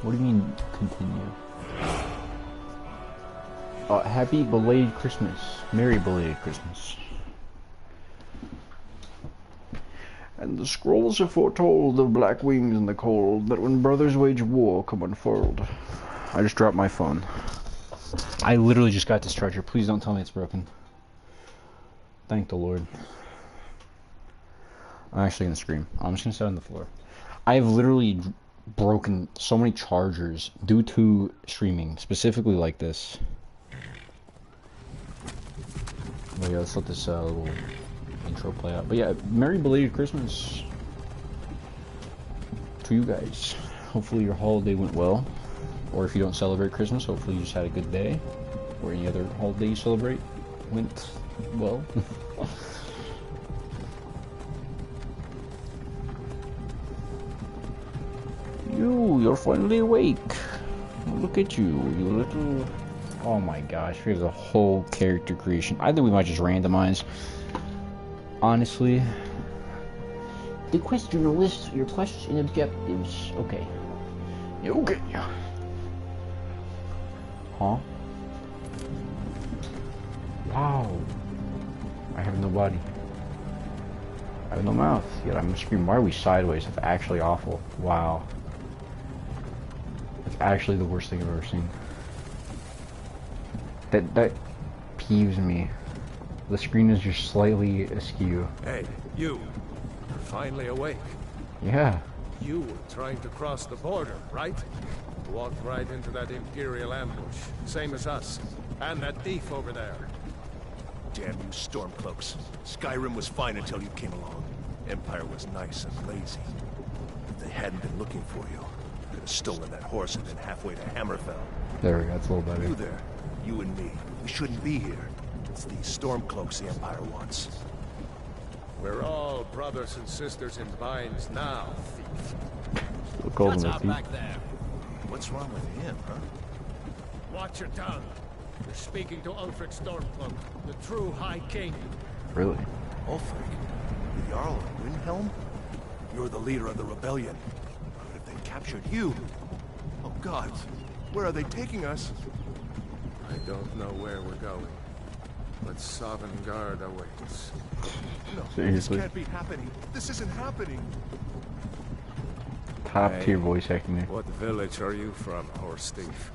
What do you mean, continue? Happy belated Christmas. Merry belated Christmas. And the scrolls have foretold of black wings in the cold, that when brothers wage war come unfurled. I just dropped my phone. I literally just got this charger. Please don't tell me it's broken. Thank the Lord. I'm actually gonna scream. I'm just gonna sit on the floor. I have literally broken so many chargers due to streaming, specifically like this. But yeah, let's let this little intro play out. But yeah, Merry belated Christmas to you guys. Hopefully your holiday went well. Or if you don't celebrate Christmas, hopefully you just had a good day. Or any other holiday you celebrate went well. You're finally awake. Look at you, you little... Oh my gosh, we have the whole character creation. I think we might just randomize. Honestly. The question lists your quests and objectives. Okay. Okay. Huh? Wow. I have no body. I have no mouth. Yet I'm screaming, why are we sideways? That's actually awful. Wow. That's actually the worst thing I've ever seen. That peeves me. The screen is just slightly askew. Hey, you. You're finally awake. Yeah. You were trying to cross the border, right? Walked right into that Imperial ambush. Same as us. And that thief over there. Damn you Stormcloaks. Skyrim was fine until you came along. Empire was nice and lazy. If they hadn't been looking for you, could have stolen that horse and been halfway to Hammerfell. There we go, that's a little better. You there. You and me. We shouldn't be here. It's these Stormcloaks the Empire wants. We're all brothers and sisters in binds now, thief. Golden Shut up back there. What's wrong with him, huh? Watch your tongue. You're speaking to Ulfric Stormcloak, the true High King. Really? Ulfric? The Jarl of Windhelm? You're the leader of the rebellion. But if they captured you... Oh God, where are they taking us? I don't know where we're going, but Sovngarde awaits. No, Seriously? this can't be happening. This isn't happening. Top tier voice acting there. What village are you from, horse thief?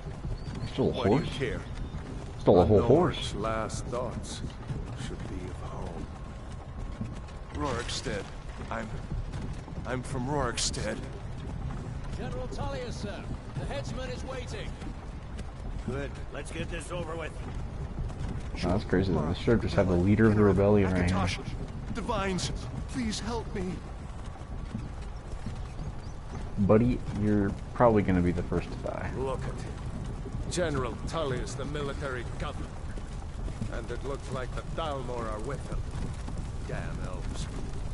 Stole a Why do you horse? care? Stole a whole Nort's horse. last thoughts should be of home. Rorikstead. I'm from Rorikstead. General Tullius, sir. The headsman is waiting. Good. Let's get this over with. No, that's crazy. They should just have the leader of the rebellion right here. Akatosh, Divines, please help me. Buddy, you're probably gonna be the first to die. Look at him. General Tullius, the military governor. And it looks like the Dalmor are with him. Damn elves.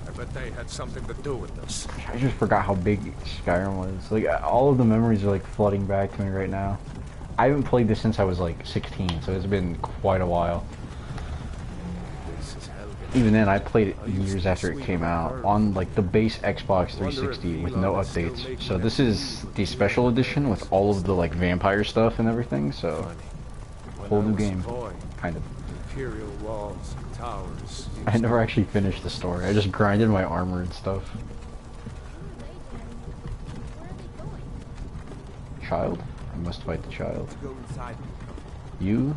I bet they had something to do with this. I just forgot how big Skyrim was. Like, all of the memories are like flooding back to me right now. I haven't played this since I was like 16, so it's been quite a while. This is hell. Even then, I played it years after it came out on like the base Xbox 360 with no updates. So this is the special edition with all of the like vampire stuff and everything. So whole new game, kind of. Imperial walls and towers. I never actually finished the story. I just grinded my armor and stuff. Child? I must fight the child. Go inside. You?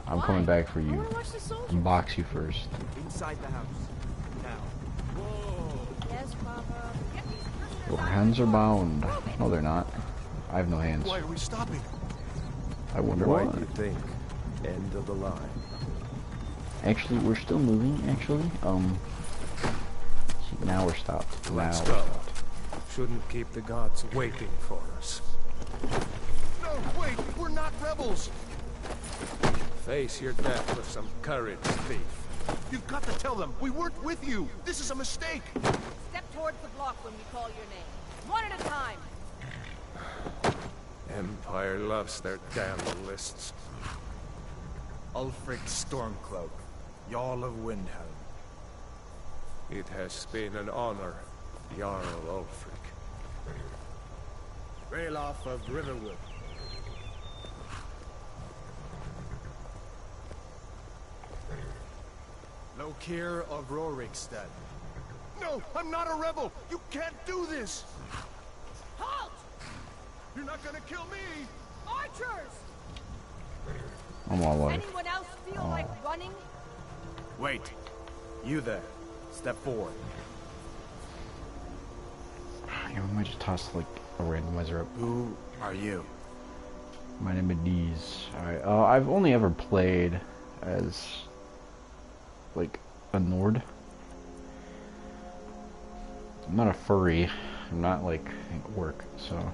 I'm coming back for I you. wanna watch the soldiers. Box you first. Inside the house. Now. Yes, Papa. Your hands are bound. No, they're not. I have no hands. Why are we stopping? I wonder Why why. do you think? End of the line. Actually, we're still moving, actually. See, now we're stopped. Now we're Let's go. stopped. Shouldn't keep the gods waiting for us. No, wait, we're not rebels. Face your death with some courage, thief. You've got to tell them we weren't with you. This is a mistake. Step towards the block when we call your name. One at a time. Empire loves their damn lists. Ulfric Stormcloak, Jarl of Windhelm. It has been an honor, Jarl Ulfric. Ralof of Riverwood. Lokir of Rorikstead. No, I'm not a rebel! You can't do this! Halt! You're not gonna kill me! Archers! I'm all life. Anyone else feel like running? Wait. You there. Step forward. Yeah, we might just toss like a randomizer up. Who are you? My name is Deez. Alright, I've only ever played as like a Nord. I'm not a furry. I'm not like an orc, so.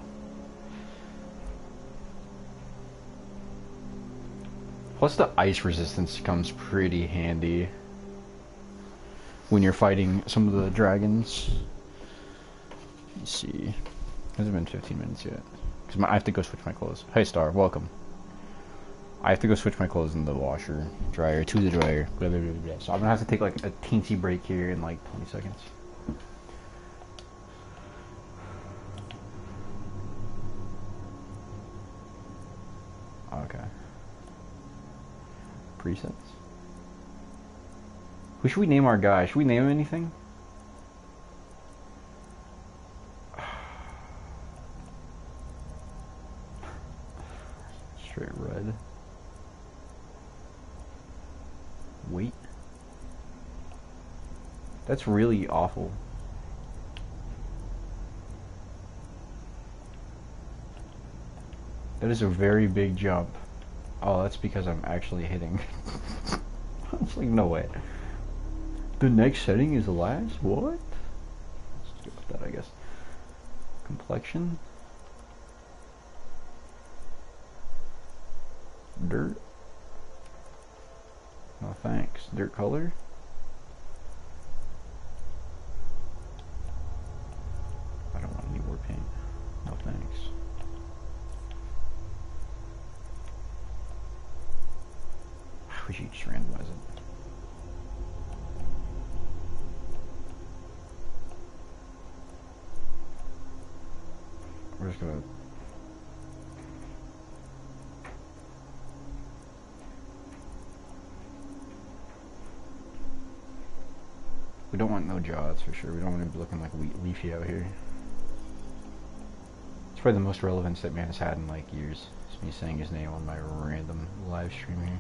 Plus the ice resistance comes pretty handy when you're fighting some of the dragons. Let's see. Hasn't been 15 minutes yet. Cause I have to go switch my clothes. Hey Star, welcome. I have to go switch my clothes in the washer, dryer, to the dryer. Blah, blah, blah, blah. So I'm gonna have to take like a teensy break here in like 20 seconds. Okay. Presets. Who should we name our guy? Should we name him anything? Straight red. Wait. That's really awful. That is a very big jump. Oh, that's because I'm actually hitting. It's like, no way. The next setting is last? What? Let's go with that, I guess. Complexion. Dirt. No thanks. Dirt color. I don't want any more paint. No thanks. We should just randomize it. We're just gonna. We don't want no jaws for sure. We don't want to be looking like Leafy out here. It's probably the most relevance that man has had in like years. It's me saying his name on my random live stream here.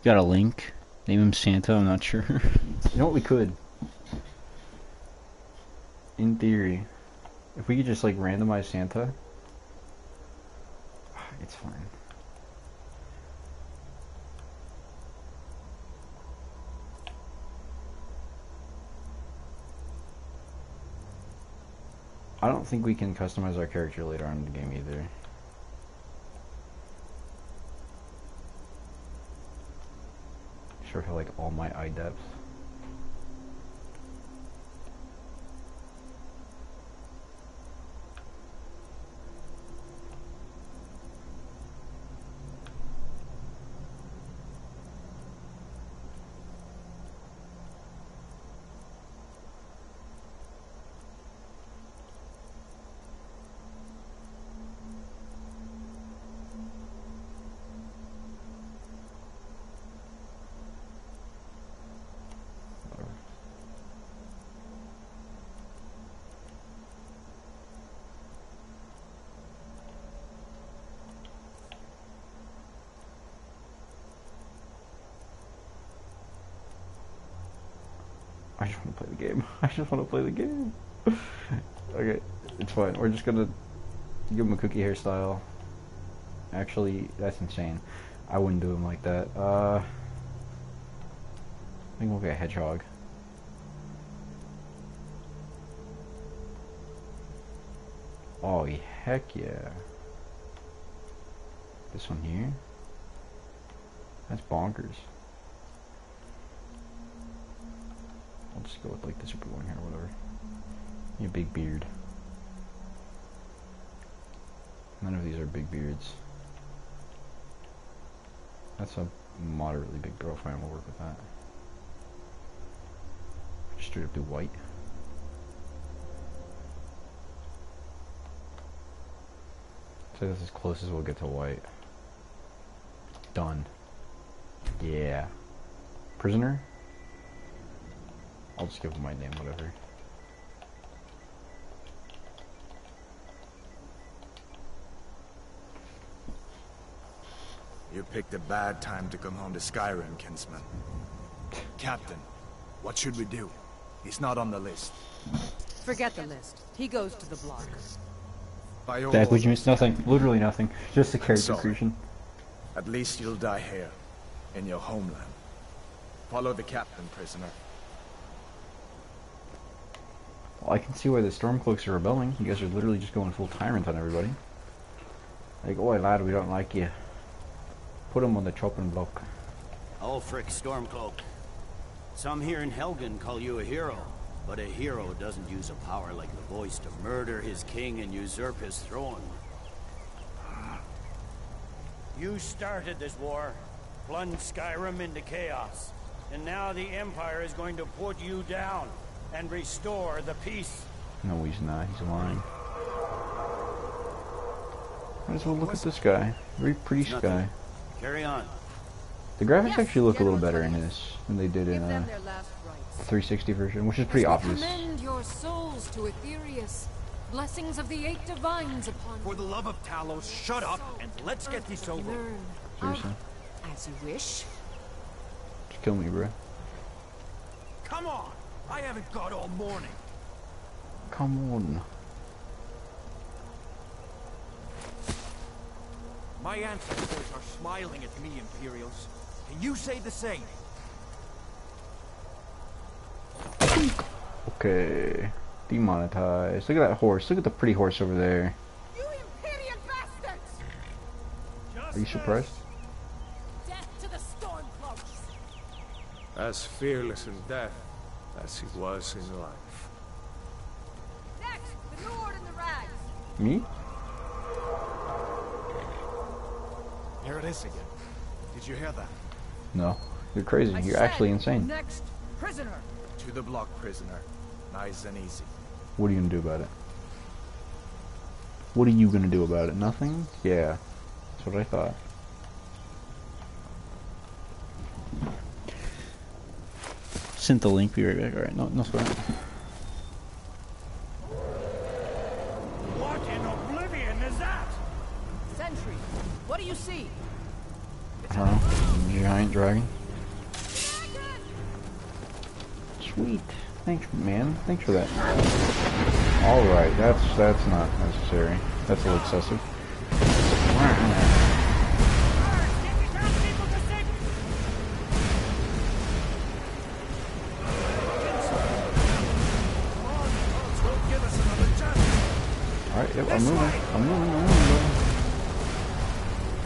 Got a link. Name him Santa, I'm not sure. You know what, we could. In theory. If we could just like randomize Santa. It's fine. I don't think we can customize our character later on in the game either. Sure have like all my eye depth. I just want to play the game. I just want to play the game. Okay, it's fine. We're just gonna give him a cookie hairstyle. Actually, that's insane. I wouldn't do him like that. I think we'll get a hedgehog. Oh, heck yeah. This one here? That's bonkers. I'll just go with like the super one here or whatever. You big beard. None of these are big beards. That's a moderately big girl. Fine, we'll work with that. Just straight up do white. So that's as close as we'll get to white. Done. Yeah. Prisoner? I'll just give him my name, whatever. You picked a bad time to come home to Skyrim, Kinsman. Captain, what should we do? He's not on the list. Forget the list. He goes to the block. By your That which orders. means nothing. Literally nothing. Just a character Sorry. creation. At least you'll die here, in your homeland. Follow the captain, prisoner. Well, I can see why the Stormcloaks are rebelling. You guys are literally just going full tyrant on everybody. Like, oh lad, we don't like you. Put him on the chopping block. Ulfric Stormcloak. Some here in Helgen call you a hero, but a hero doesn't use a power like the voice to murder his king and usurp his throne. You started this war, plunged Skyrim into chaos, and now the Empire is going to put you down and restore the peace. No, he's not. He's lying. Might as well look at this guy. Very pretty Nothing. guy. Carry on. The graphics Yes, actually look a little General better in Tullius. this than they did in Give them their last rites. 360 version, which is pretty As we obvious. commend your souls to Aetherius. Blessings of the 8 divines upon For you. the love of Talos, shut up and let's get this over. Learn Seriously. as you wish. Just kill me, bro. Come on! I haven't got all morning. Come on. My ancestors are smiling at me, Imperials. Can you say the same? Okay. Demonetized. Look at that horse. Look at the pretty horse over there. You Imperial bastards! Are you surprised? Death to the Stormcloaks! As fearless in death as he was in life. Next, the Nord and the Rags! Me? Here it is again. Did you hear that? No. You're crazy. You're actually insane. Next, prisoner! To the block, prisoner. Nice and easy. What are you gonna do about it? What are you gonna do about it? Nothing? Yeah. That's what I thought. Sent the link, be right back. Alright, no sweat. What in oblivion is that? Sentry, what do you see? I don't know. Giant dragon. Sweet. Thanks, man. Thanks for that. Alright, that's not necessary. That's a little excessive. Alright, yep, I'm moving. I'm moving, bro.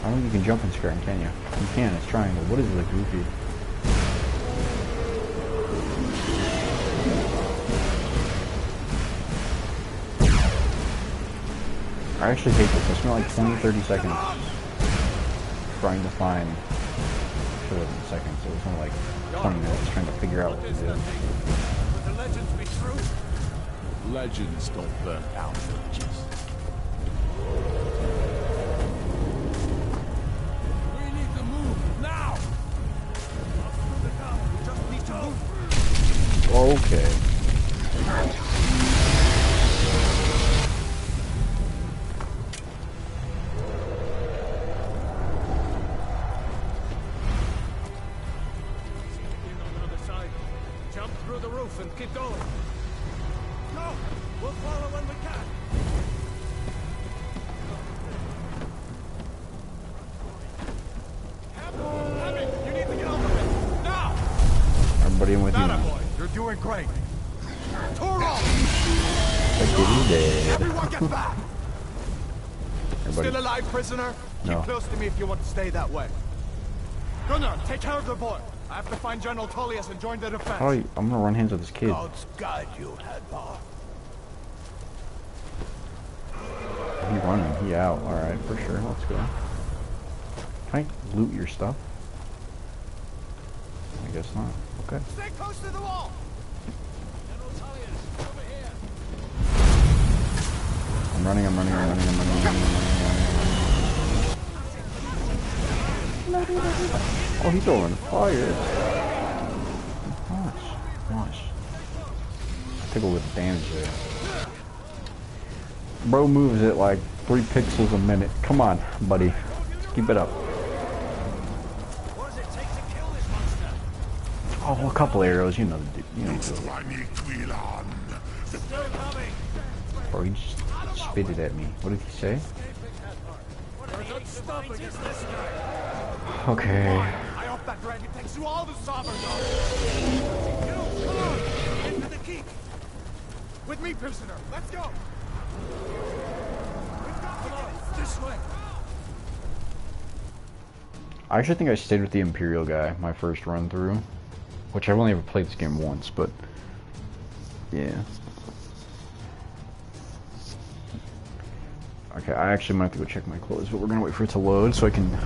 I don't think you can jump in Skyrim, can you? You can, it's triangle. What is it, like goofy? I actually hate this. I spent like 20-30 seconds trying to find... Actually, it wasn't seconds. It was only like 20 minutes trying to figure out what to do. Would the legends be true? Legends don't burn out villages. We need to move now! We just need to move. Okay. In on the other side. Jump through the roof and keep going. Go! We'll follow when we can. Abby, you need to get over it. Now! Everybody in with you now. Boy, you're doing great. Toro! Like he's dead. Everyone get back! Everybody. Still alive, prisoner? No. Keep close to me if you want to stay that way. Gunnar, take care of the boy. I have to find General Tullius and join the defense. How do you, I'm gonna run hands with this kid. God's guide you, Hadvar. He running. He out. Alright, for sure. Let's go. Can I loot your stuff? I guess not. Okay. Stay close to the wall! I'm running. Oh, he's throwing fire. Nice. Took a little damage there. Bro moves at like 3 pixels a minute. Come on, buddy. Keep it up. What does it take to kill this monster? Oh, a couple arrows, you know. Still coming. Bro, he just spit it at me. What did he say? Okay. I hope that dragon takes you all the sovereigns off. Come on! Into the keep! With me, prisoner. Let's go! We've got to get this way! I actually think I stayed with the Imperial guy my first run through. Which I've only ever played this game once, but... yeah. Okay, I actually might have to go check my clothes, but we're gonna wait for it to load so I can...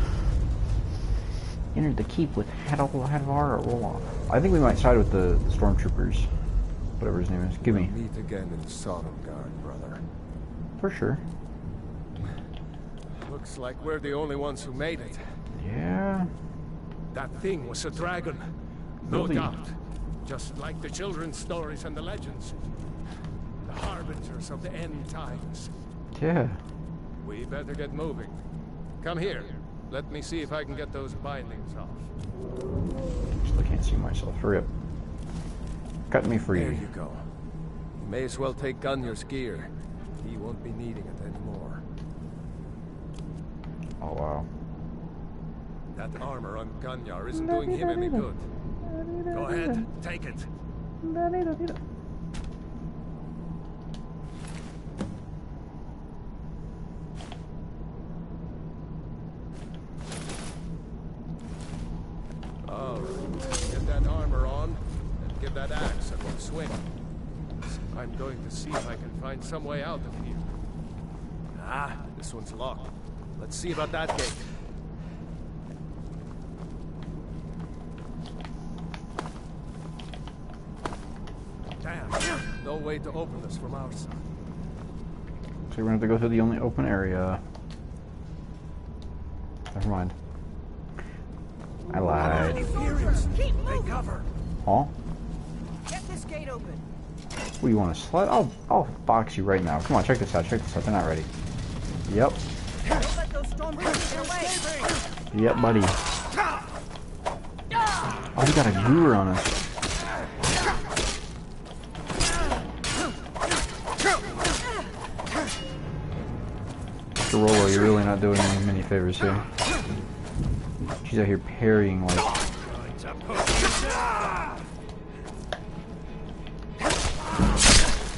enter the keep with Hadvar or Roll-On. I think we might side with the stormtroopers. Whatever his name is. Give me. Meet again in Sodomgarde, brother. For sure. Looks like we're the only ones who made it. Yeah. That thing was a dragon. No Really? doubt. Just like the children's stories and the legends. The harbingers of the end times. Yeah. We better get moving. Come here. Let me see if I can get those bindings off. Still can't see myself. Hurry up. Cut me free. There you go. You may as well take Gunjar's gear. He won't be needing it anymore. Oh, wow. That armor on Gunjar isn't doing him any good. Go ahead, take it. All right, get that armor on, and give that axe a good swing. I'm going to see if I can find some way out of here. Ah, this one's locked. Let's see about that gate. Damn, no way to open this from our side. So we're gonna have to go through the only open area. Never mind. I lied. Keep moving. Huh? Get this gate open. What, you want to slide? I'll box you right now. Come on, check this out. Check this out. They're not ready. Yep. Don't let those stormtroopers get away. Yep, buddy. Oh, we got a goober on us. Mr. Rolo, you're really not doing me many favors here. She's out here parrying like...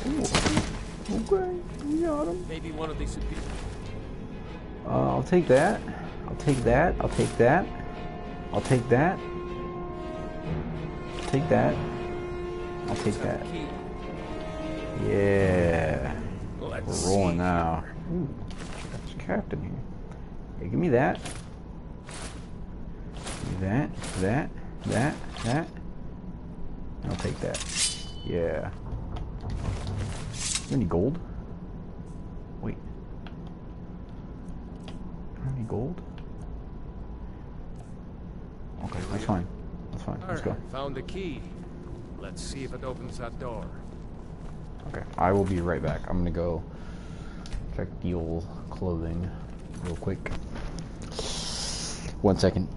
Ooh. Okay, we got him. Maybe one of these would be... I'll take that. I'll take that. I'll take that. I'll take that. I'll take that. I'll take that. Yeah. We're rolling now. Ooh, there's a captain here. Hey, give me that. Give me that. That. I'll take that. Yeah. Any gold? Wait. Any gold? Okay, that's fine. That's fine. Let's go. Found the key. Let's see if it opens that door. Okay, I will be right back. I'm gonna go check the old clothing real quick. 1 second.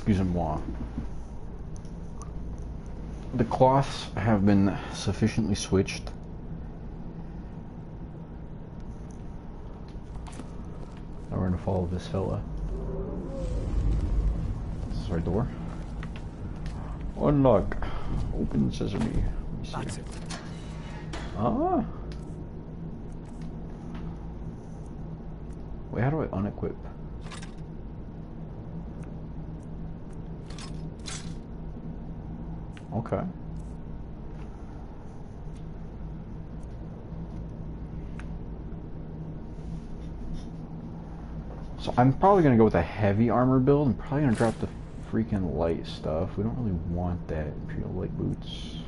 Excusez-moi. The cloths have been sufficiently switched. Now we're gonna follow this fella. This is our door. Unlock. Open sesame. Let me see. That's it. Ah. Wait, how do I unequip? Okay. So I'm probably gonna go with a heavy armor build. I'm probably gonna drop the freaking light stuff. We don't really want that. Imperial light boots.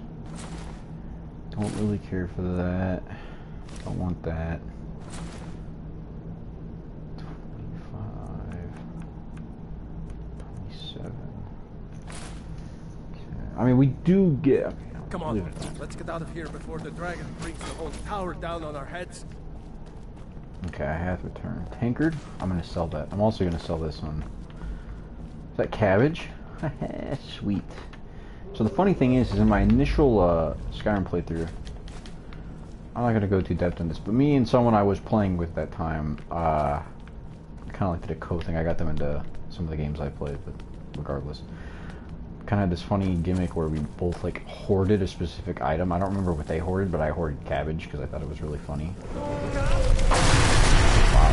Don't really care for that. Don't want that. 25. 27. Okay. I mean, we do get... Okay, Come on, let's get out of here before the dragon brings the whole tower down on our heads. Okay, I have returned. Tankard? I'm gonna sell that. I'm also gonna sell this one. Is that cabbage? Sweet. So the funny thing is in my initial Skyrim playthrough, I'm not gonna go too depth in this, but me and someone I was playing with that time, kind of like did a co-thing. I got them into some of the games I played, but regardless. Kind of had this funny gimmick where we both like hoarded a specific item. I don't remember what they hoarded, but I hoarded cabbage because I thought it was really funny. Wow.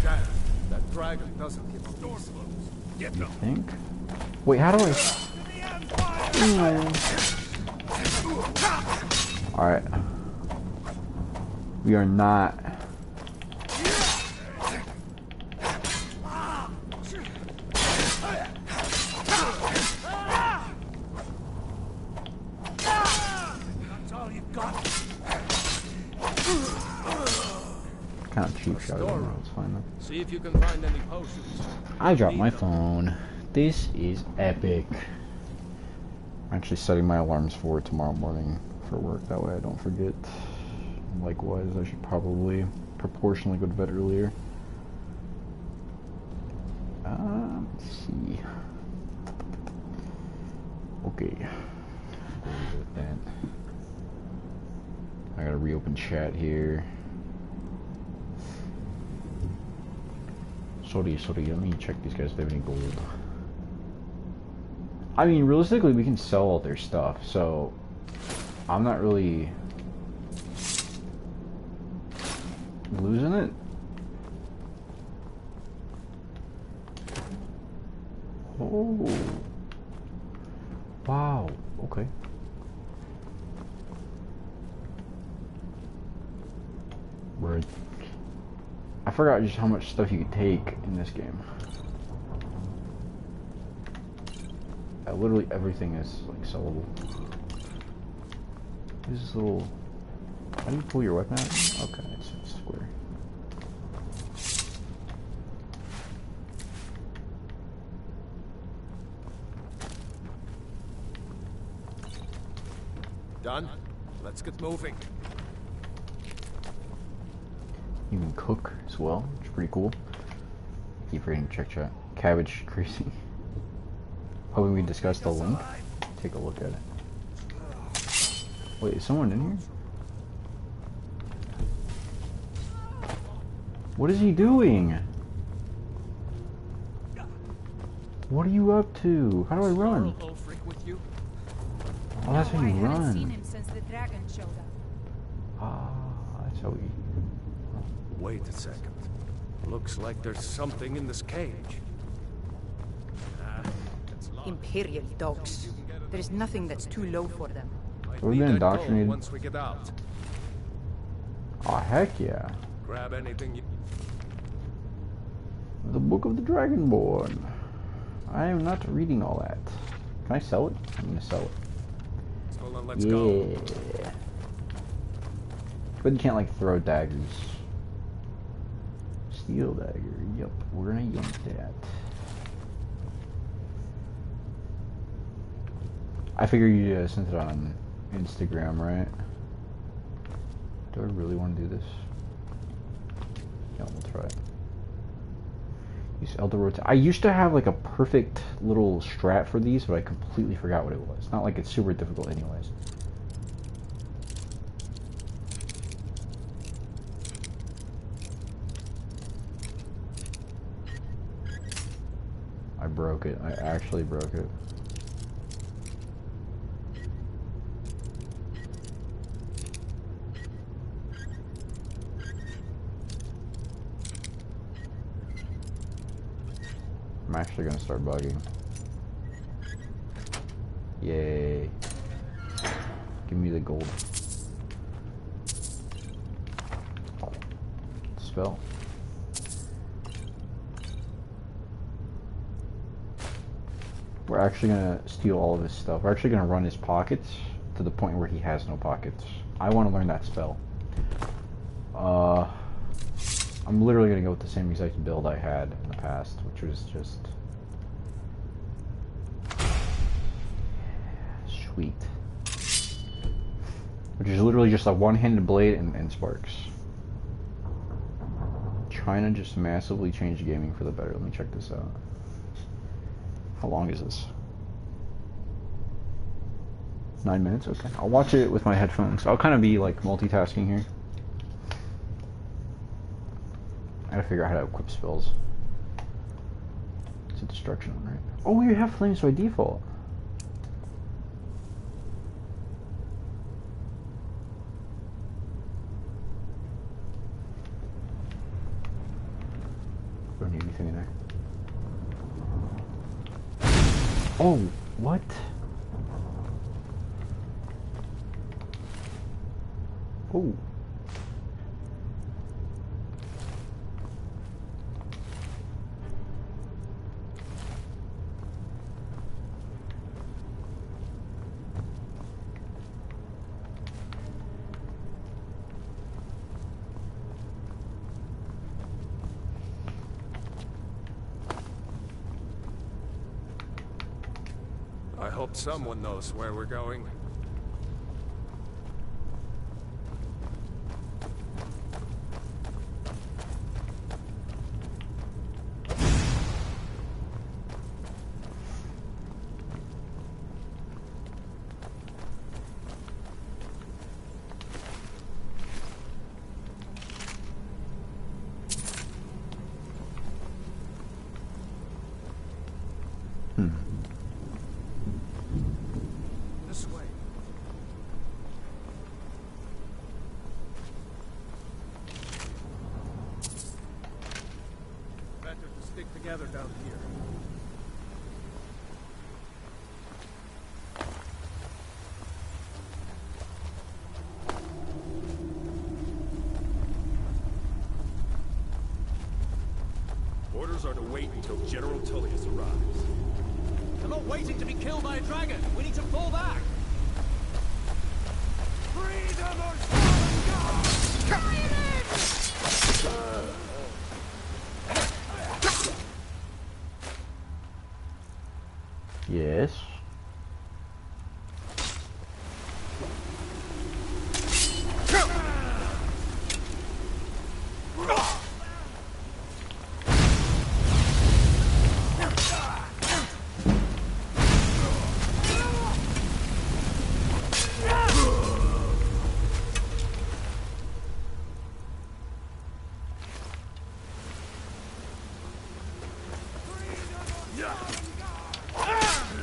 Damn, that dragon doesn't give up these. You think? Wait, how do I... Alright. We are not... Kind of cheap shot. It's fine though. See if you can find any potions. I dropped my phone. This is epic. I'm actually setting my alarms for tomorrow morning for work. That way I don't forget. Likewise, I should probably proportionally go to bed earlier. Let's see. Okay. With that. I gotta reopen chat here. Sorry, let me check these guys if they have any gold. I mean, realistically, we can sell all their stuff, so I'm not really losing it. Oh. Wow, okay. Word. I forgot just how much stuff you could take in this game. Literally everything is like sellable. This little... How do you pull your weapon out? Okay, it's square. Done? Let's get moving. You can cook as well, which is pretty cool. Keep reading, check chat. Cabbage crazy. Hoping we discuss the link. Take a look at it. Wait, is someone in here? What is he doing? What are you up to? How do I run? Oh, that's how you I haven't seen run. him since the dragon showed up. Ah, that's how we... Wait a second. Looks like there's something in this cage. Imperial dogs. There is nothing that's too low for them. We've been indoctrinated. Once we get out. Oh, heck yeah. Grab anything you... The Book of the Dragonborn. I am not reading all that. Can I sell it? I'm gonna sell it. Hold on, let's go. But you can't like throw daggers. Steel dagger. Yep, we're gonna yank that. I figure you sent it on Instagram, right? Do I really want to do this? Yeah, we'll try it. Use Elder Rotate. I used to have like a perfect little strat for these, but I completely forgot what it was. Not like it's super difficult anyways. I broke it. I actually broke it. I'm actually gonna start bugging. Yay. Give me the gold. Oh. Spell. We're actually gonna steal all of his stuff. We're actually gonna run his pockets to the point where he has no pockets. I want to learn that spell. I'm literally gonna go with the same exact build I had in the past, which was just sweet. Which is literally just a one-handed blade and sparks. China just massively changed gaming for the better. Let me check this out. How long is this? 9 minutes? Okay. I'll watch it with my headphones. I'll kind of be like multitasking here. I gotta figure out how to equip spells. It's a destruction one, right? Oh, you have flames by default. Don't need anything in there. Oh, what? Oh. I hope someone knows where we're going. This way. Better to stick together down here. Orders are to wait until General Tullius arrives. I'm not waiting to be killed by a dragon. We need to fall back. Freedom or Yes.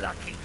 Lucky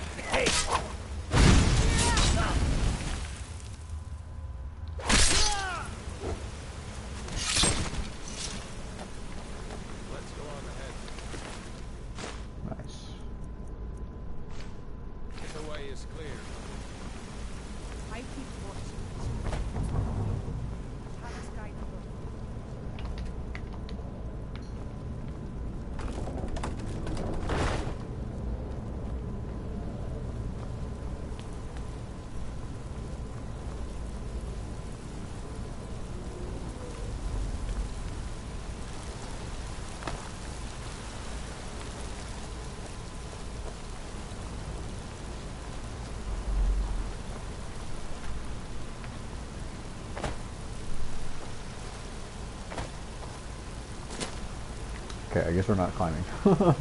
Okay, I guess we're not climbing. Oh,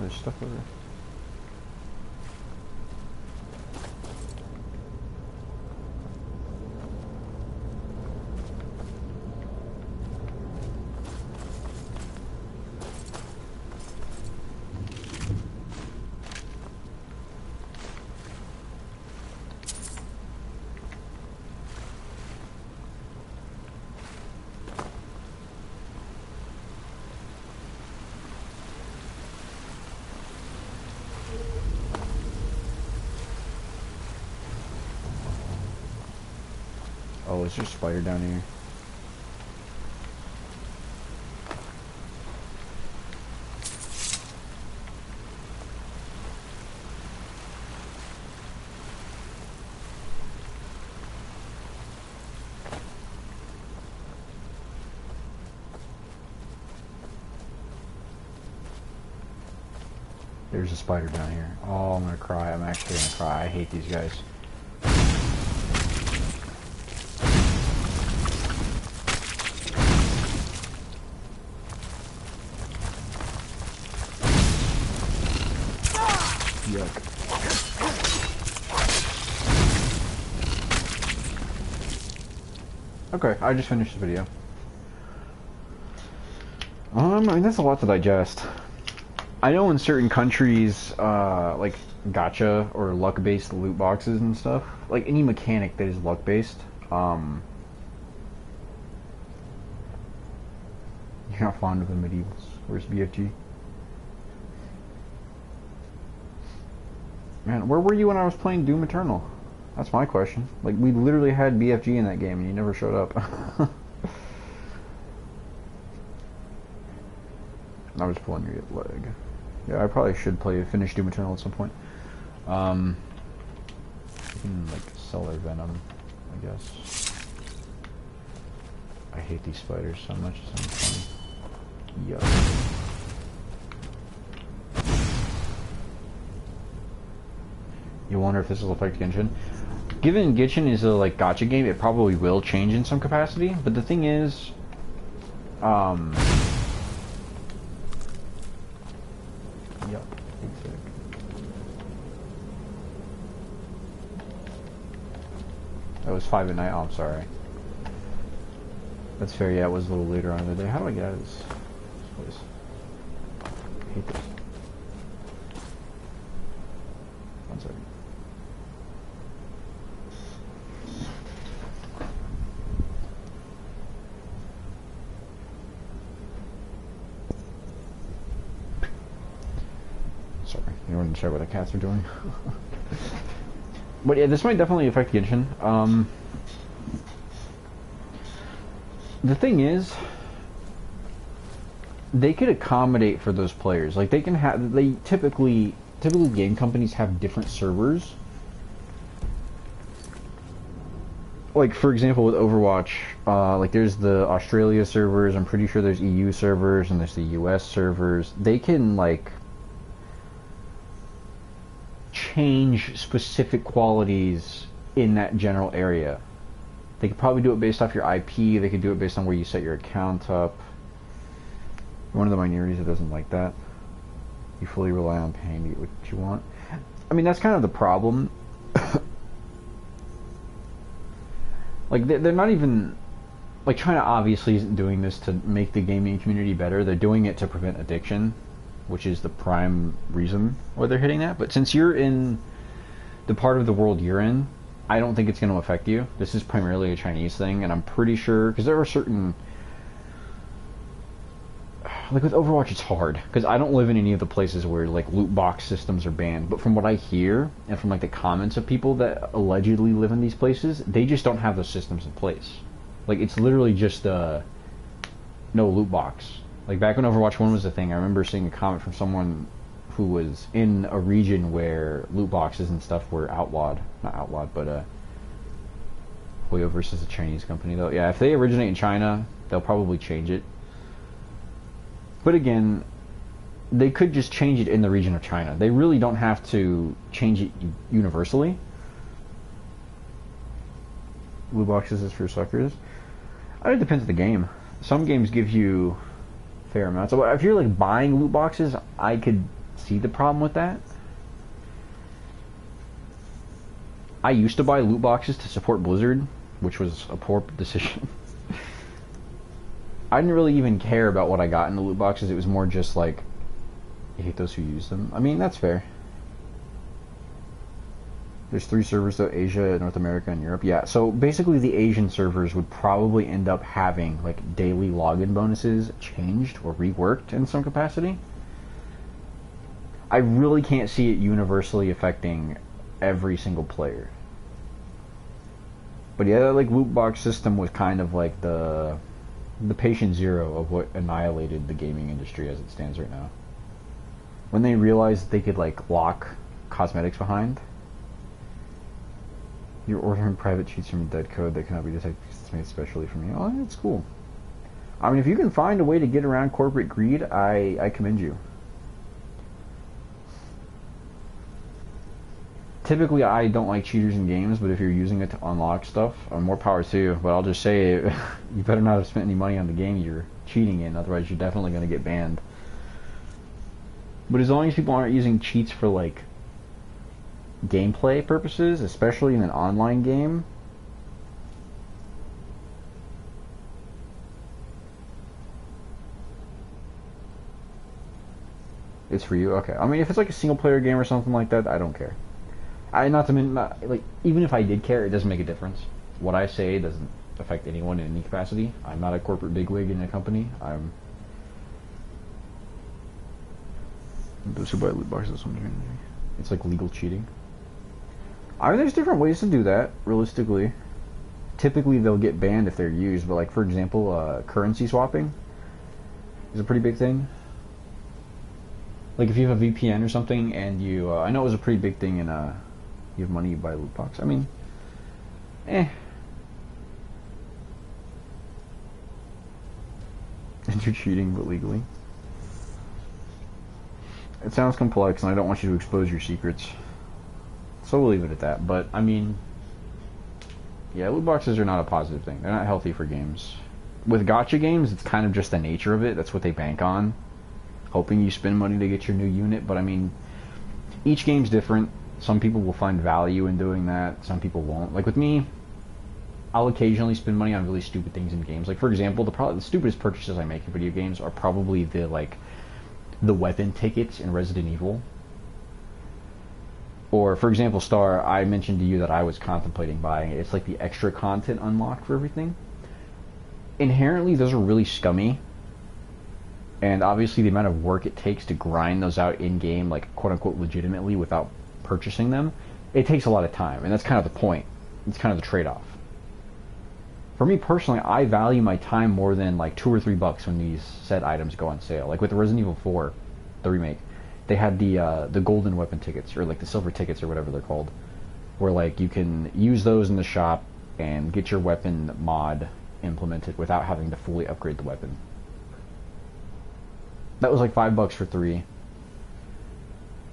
there's stuff over there. Oh, is there a spider down here? There's a spider down here. Oh, I'm gonna cry. I'm actually gonna cry. I hate these guys. Yuck. Okay, I just finished the video. I mean, that's a lot to digest. I know in certain countries, like gacha or luck-based loot boxes and stuff, like any mechanic that is luck-based, you're not fond of the medievals. Where's BFG? Man, where were you when I was playing Doom Eternal? That's my question. Like, we literally had BFG in that game and you never showed up. I was pulling your leg. Yeah, I probably should finish Doom Eternal at some point. We can, like, sell our venom, I guess. I hate these spiders so much, it's funny. Yuck. You wonder if this will affect Genshin? Given Genshin is a, like, gacha game, it probably will change in some capacity, but the thing is, Yep, exactly. That was 5 at night. Oh, I'm sorry. That's fair. Yeah, it was a little later on in the day. How do I get out of this place? I hate this. One second. Sorry, you wanted to check what the cats are doing. But yeah, this might definitely affect Genshin. The thing is, they could accommodate for those players. Like, they can have, typically game companies have different servers. Like, for example, with Overwatch, like, there's the Australia servers, I'm pretty sure there's EU servers, and there's the US servers. They can, like, change specific qualities in that general area. They could probably do it based off your IP, they could do it based on where you set your account up. One of the minorities that doesn't like that. You fully rely on paying to get what you want. I mean, that's kind of the problem. Like, they're not even... Like, China obviously isn't doing this to make the gaming community better. They're doing it to prevent addiction, which is the prime reason why they're hitting that. But since you're in the part of the world you're in, I don't think it's going to affect you. This is primarily a Chinese thing, and I'm pretty sure... Because there are certain... Like, with Overwatch, it's hard, because I don't live in any of the places where, like, loot box systems are banned. But from what I hear, and from, like, the comments of people that allegedly live in these places, they just don't have those systems in place. Like, it's literally just, no loot box. Like, back when Overwatch 1 was a thing, I remember seeing a comment from someone who was in a region where loot boxes and stuff were outlawed. Not outlawed, but, Hoyo versus a Chinese company, though. Yeah, if they originate in China, they'll probably change it. But again, they could just change it in the region of China. They really don't have to change it universally. Loot boxes is for suckers. It depends on the game. Some games give you fair amounts. So if you're like buying loot boxes, I could see the problem with that. I used to buy loot boxes to support Blizzard, which was a poor decision. I didn't really even care about what I got in the loot boxes. It was more just like, I hate those who use them. I mean, that's fair. There's 3 servers though, Asia, North America, and Europe. Yeah, so basically the Asian servers would probably end up having like daily login bonuses changed or reworked in some capacity. I really can't see it universally affecting every single player. But yeah, that like loot box system was kind of like the patient zero of what annihilated the gaming industry as it stands right now. When they realized they could like lock cosmetics behind. You're ordering private cheats from dead code that cannot be detected because it's made especially for me. Oh, that's cool. I mean, if you can find a way to get around corporate greed, I commend you. Typically, I don't like cheaters in games, but if you're using it to unlock stuff, more power to you. But I'll just say, you better not have spent any money on the game you're cheating in, otherwise you're definitely going to get banned. But as long as people aren't using cheats for, like, gameplay purposes, especially in an online game, it's for you. Okay. I mean, if it's like a single player game or something like that, I don't care. Like, even if I did care, it doesn't make a difference. What I say doesn't affect anyone in any capacity. I'm not a corporate bigwig in a company. I'm those who buy loot boxes. It's like legal cheating. I mean, there's different ways to do that, realistically. Typically, they'll get banned if they're used, but like, for example, currency swapping is a pretty big thing. Like, if you have a VPN or something, and you, I know it was a pretty big thing in, you have money, you buy a loot box. I mean, And you're cheating, but legally. It sounds complex, and I don't want you to expose your secrets. So we'll leave it at that. But, I mean, yeah, loot boxes are not a positive thing. They're not healthy for games. With gacha games, it's kind of just the nature of it. That's what they bank on. Hoping you spend money to get your new unit. But, I mean, each game's different. Some people will find value in doing that. Some people won't. Like, with me, I'll occasionally spend money on really stupid things in games. Like, for example, the stupidest purchases I make in video games are probably the weapon tickets in Resident Evil. Or, for example, Star, I mentioned to you that I was contemplating buying it. It's like the extra content unlocked for everything. Inherently, those are really scummy. And obviously the amount of work it takes to grind those out in-game, like, quote-unquote, legitimately without purchasing them, it takes a lot of time. And that's kind of the point. It's kind of the trade-off. For me personally, I value my time more than like $2 or $3 when these said items go on sale. Like with the Resident Evil 4, the remake, they had the golden weapon tickets, or like the silver tickets, or whatever they're called, where like you can use those in the shop and get your weapon mod implemented without having to fully upgrade the weapon. That was like $5 for 3.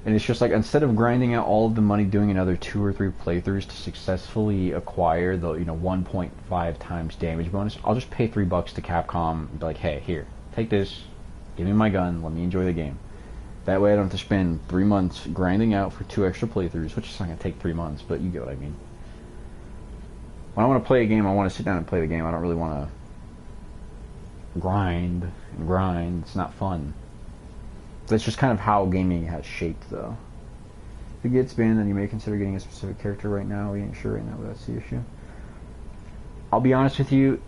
And it's just like, instead of grinding out all of the money doing another 2 or 3 playthroughs to successfully acquire the 1.5 times damage bonus, I'll just pay $3 to Capcom and be like, hey, here, take this, give me my gun, let me enjoy the game. That way I don't have to spend 3 months grinding out for 2 extra playthroughs, which is not going to take 3 months, but you get what I mean. When I want to play a game, I want to sit down and play the game. I don't really want to grind and grind. It's not fun. That's just kind of how gaming has shaped, though. If it gets banned, then you may consider getting a specific character. Right now, we ain't sure right now, but that's the issue. I'll be honest with you,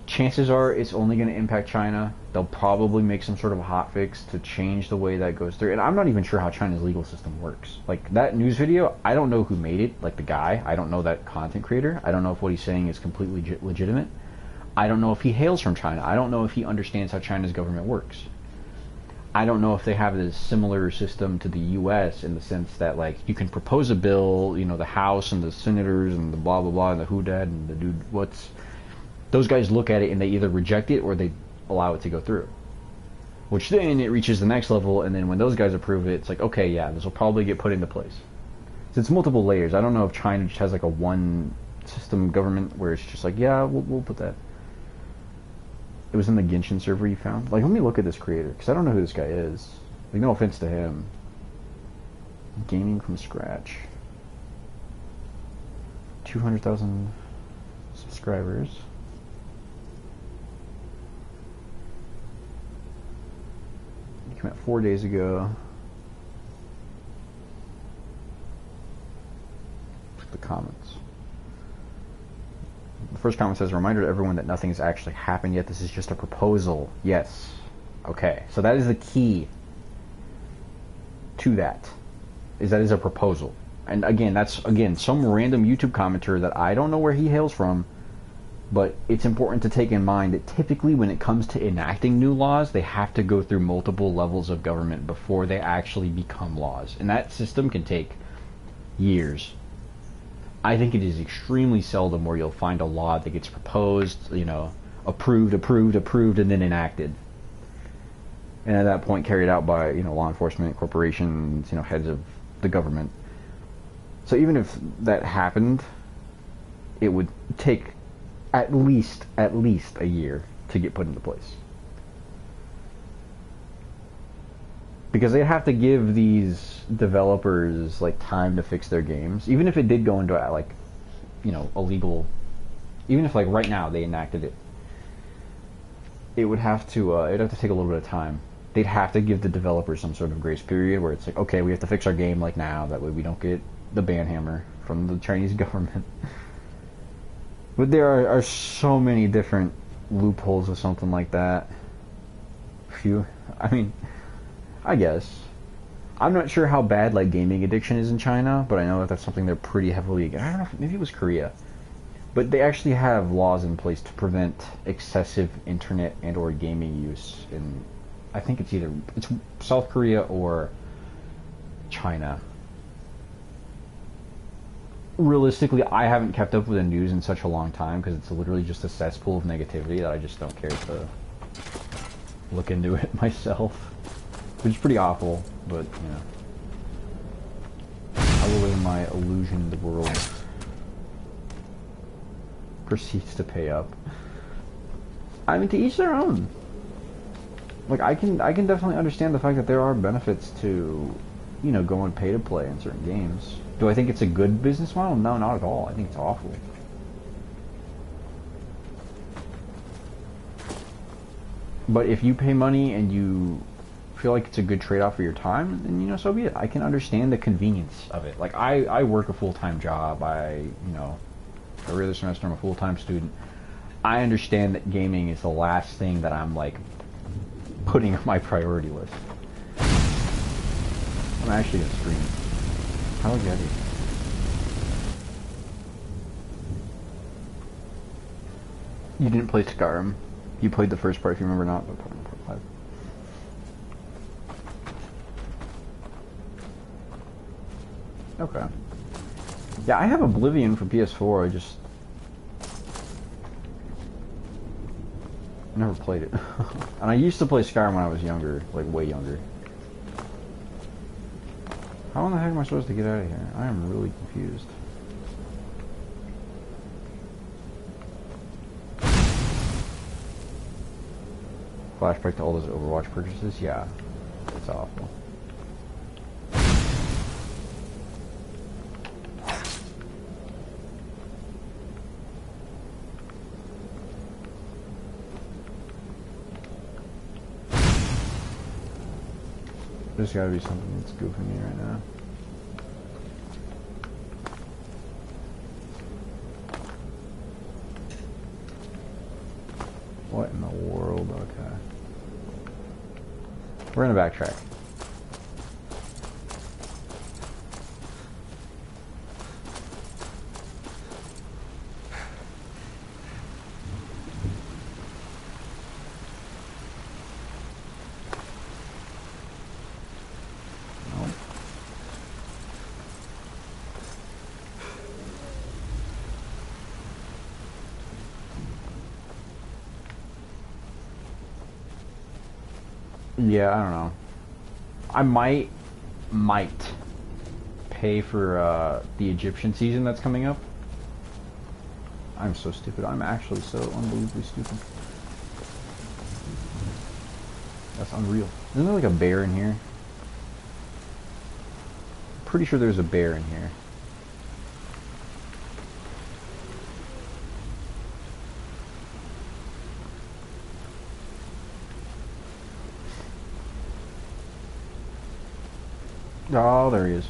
chances are it's only going to impact China. They'll probably make some sort of a hotfix to change the way that goes through. And I'm not even sure how China's legal system works. Like, that news video, I don't know who made it, like the guy. I don't know that content creator. I don't know if what he's saying is completely legitimate. I don't know if he hails from China. I don't know if he understands how China's government works. I don't know if they have a similar system to the U.S. in the sense that, like, you can propose a bill, the House and the senators and the blah, blah, blah, and the who dad and the dude what's... Those guys look at it and they either reject it or they allow it to go through. which then it reaches the next level, and then when those guys approve it, it's like, okay, yeah, this will probably get put into place. So it's multiple layers. I don't know if China just has like a one system government where it's just like, yeah, we'll put that. It was in the Genshin server you found. Like, let me look at this creator, because I don't know who this guy is. Like, no offense to him. Gaming from scratch. 200,000 subscribers. He came out 4 days ago. The comments. The first comment says, a reminder to everyone that nothing has actually happened yet. This is just a proposal. Yes. Okay. So that is the key to that. Is that is a proposal. And again, that's some random YouTube commenter that I don't know where he hails from, but it's important to take in mind that typically when it comes to enacting new laws, they have to go through multiple levels of government before they actually become laws. And that system can take years. I think it is extremely seldom where you'll find a law that gets proposed, you know, approved, and then enacted. And at that point carried out by, you know, law enforcement, corporations, you know, heads of the government. So even if that happened, it would take at least a year to get put into place. Because they have to give these developers like time to fix their games, even if it did go into like, you know, illegal. Even if like right now they enacted it, it would have to it'd have to take a little bit of time. They'd have to give the developers some sort of grace period where it's like, okay, we have to fix our game like now, that way we don't get the ban hammer from the Chinese government. But there are so many different loopholes with something like that. I mean, I guess. I'm not sure how bad like gaming addiction is in China, but I know that that's something they're pretty heavily against. I don't know, maybe it was Korea. But they actually have laws in place to prevent excessive internet and or gaming use in, I think it's South Korea or China. Realistically, I haven't kept up with the news in such a long time because it's literally just a cesspool of negativity that I just don't care to look into it myself. Which is pretty awful, but, you know. I will live in my illusioned world. Proceeds to pay up. I mean, to each their own. Like, I can definitely understand the fact that there are benefits to, you know, going pay to play in certain games. Do I think it's a good business model? No, not at all. I think it's awful. But if you pay money and you feel like it's a good trade-off for your time, then, you know, so be it. I can understand the convenience of it. Like, I work a full-time job. Every other semester I'm a full-time student. I understand that gaming is the last thing that I'm, like, putting on my priority list. I'm actually gonna stream. How would you get it? You didn't play Skyrim. You played the first part, if you remember, not but part 5. Okay. Yeah, I have Oblivion for PS4. I just never played it. And I used to play Skyrim when I was younger, like way younger. How in the heck am I supposed to get out of here? I am really confused. Flashback to all those Overwatch purchases? Yeah. It's awful. There's gotta be something that's goofing me right now. What in the world? Okay. We're gonna backtrack. Yeah, I don't know. I might pay for the Egyptian season that's coming up. I'm so stupid. I'm actually so unbelievably stupid. That's unreal. Isn't there like a bear in here? I'm pretty sure there's a bear in here. Oh, there he is.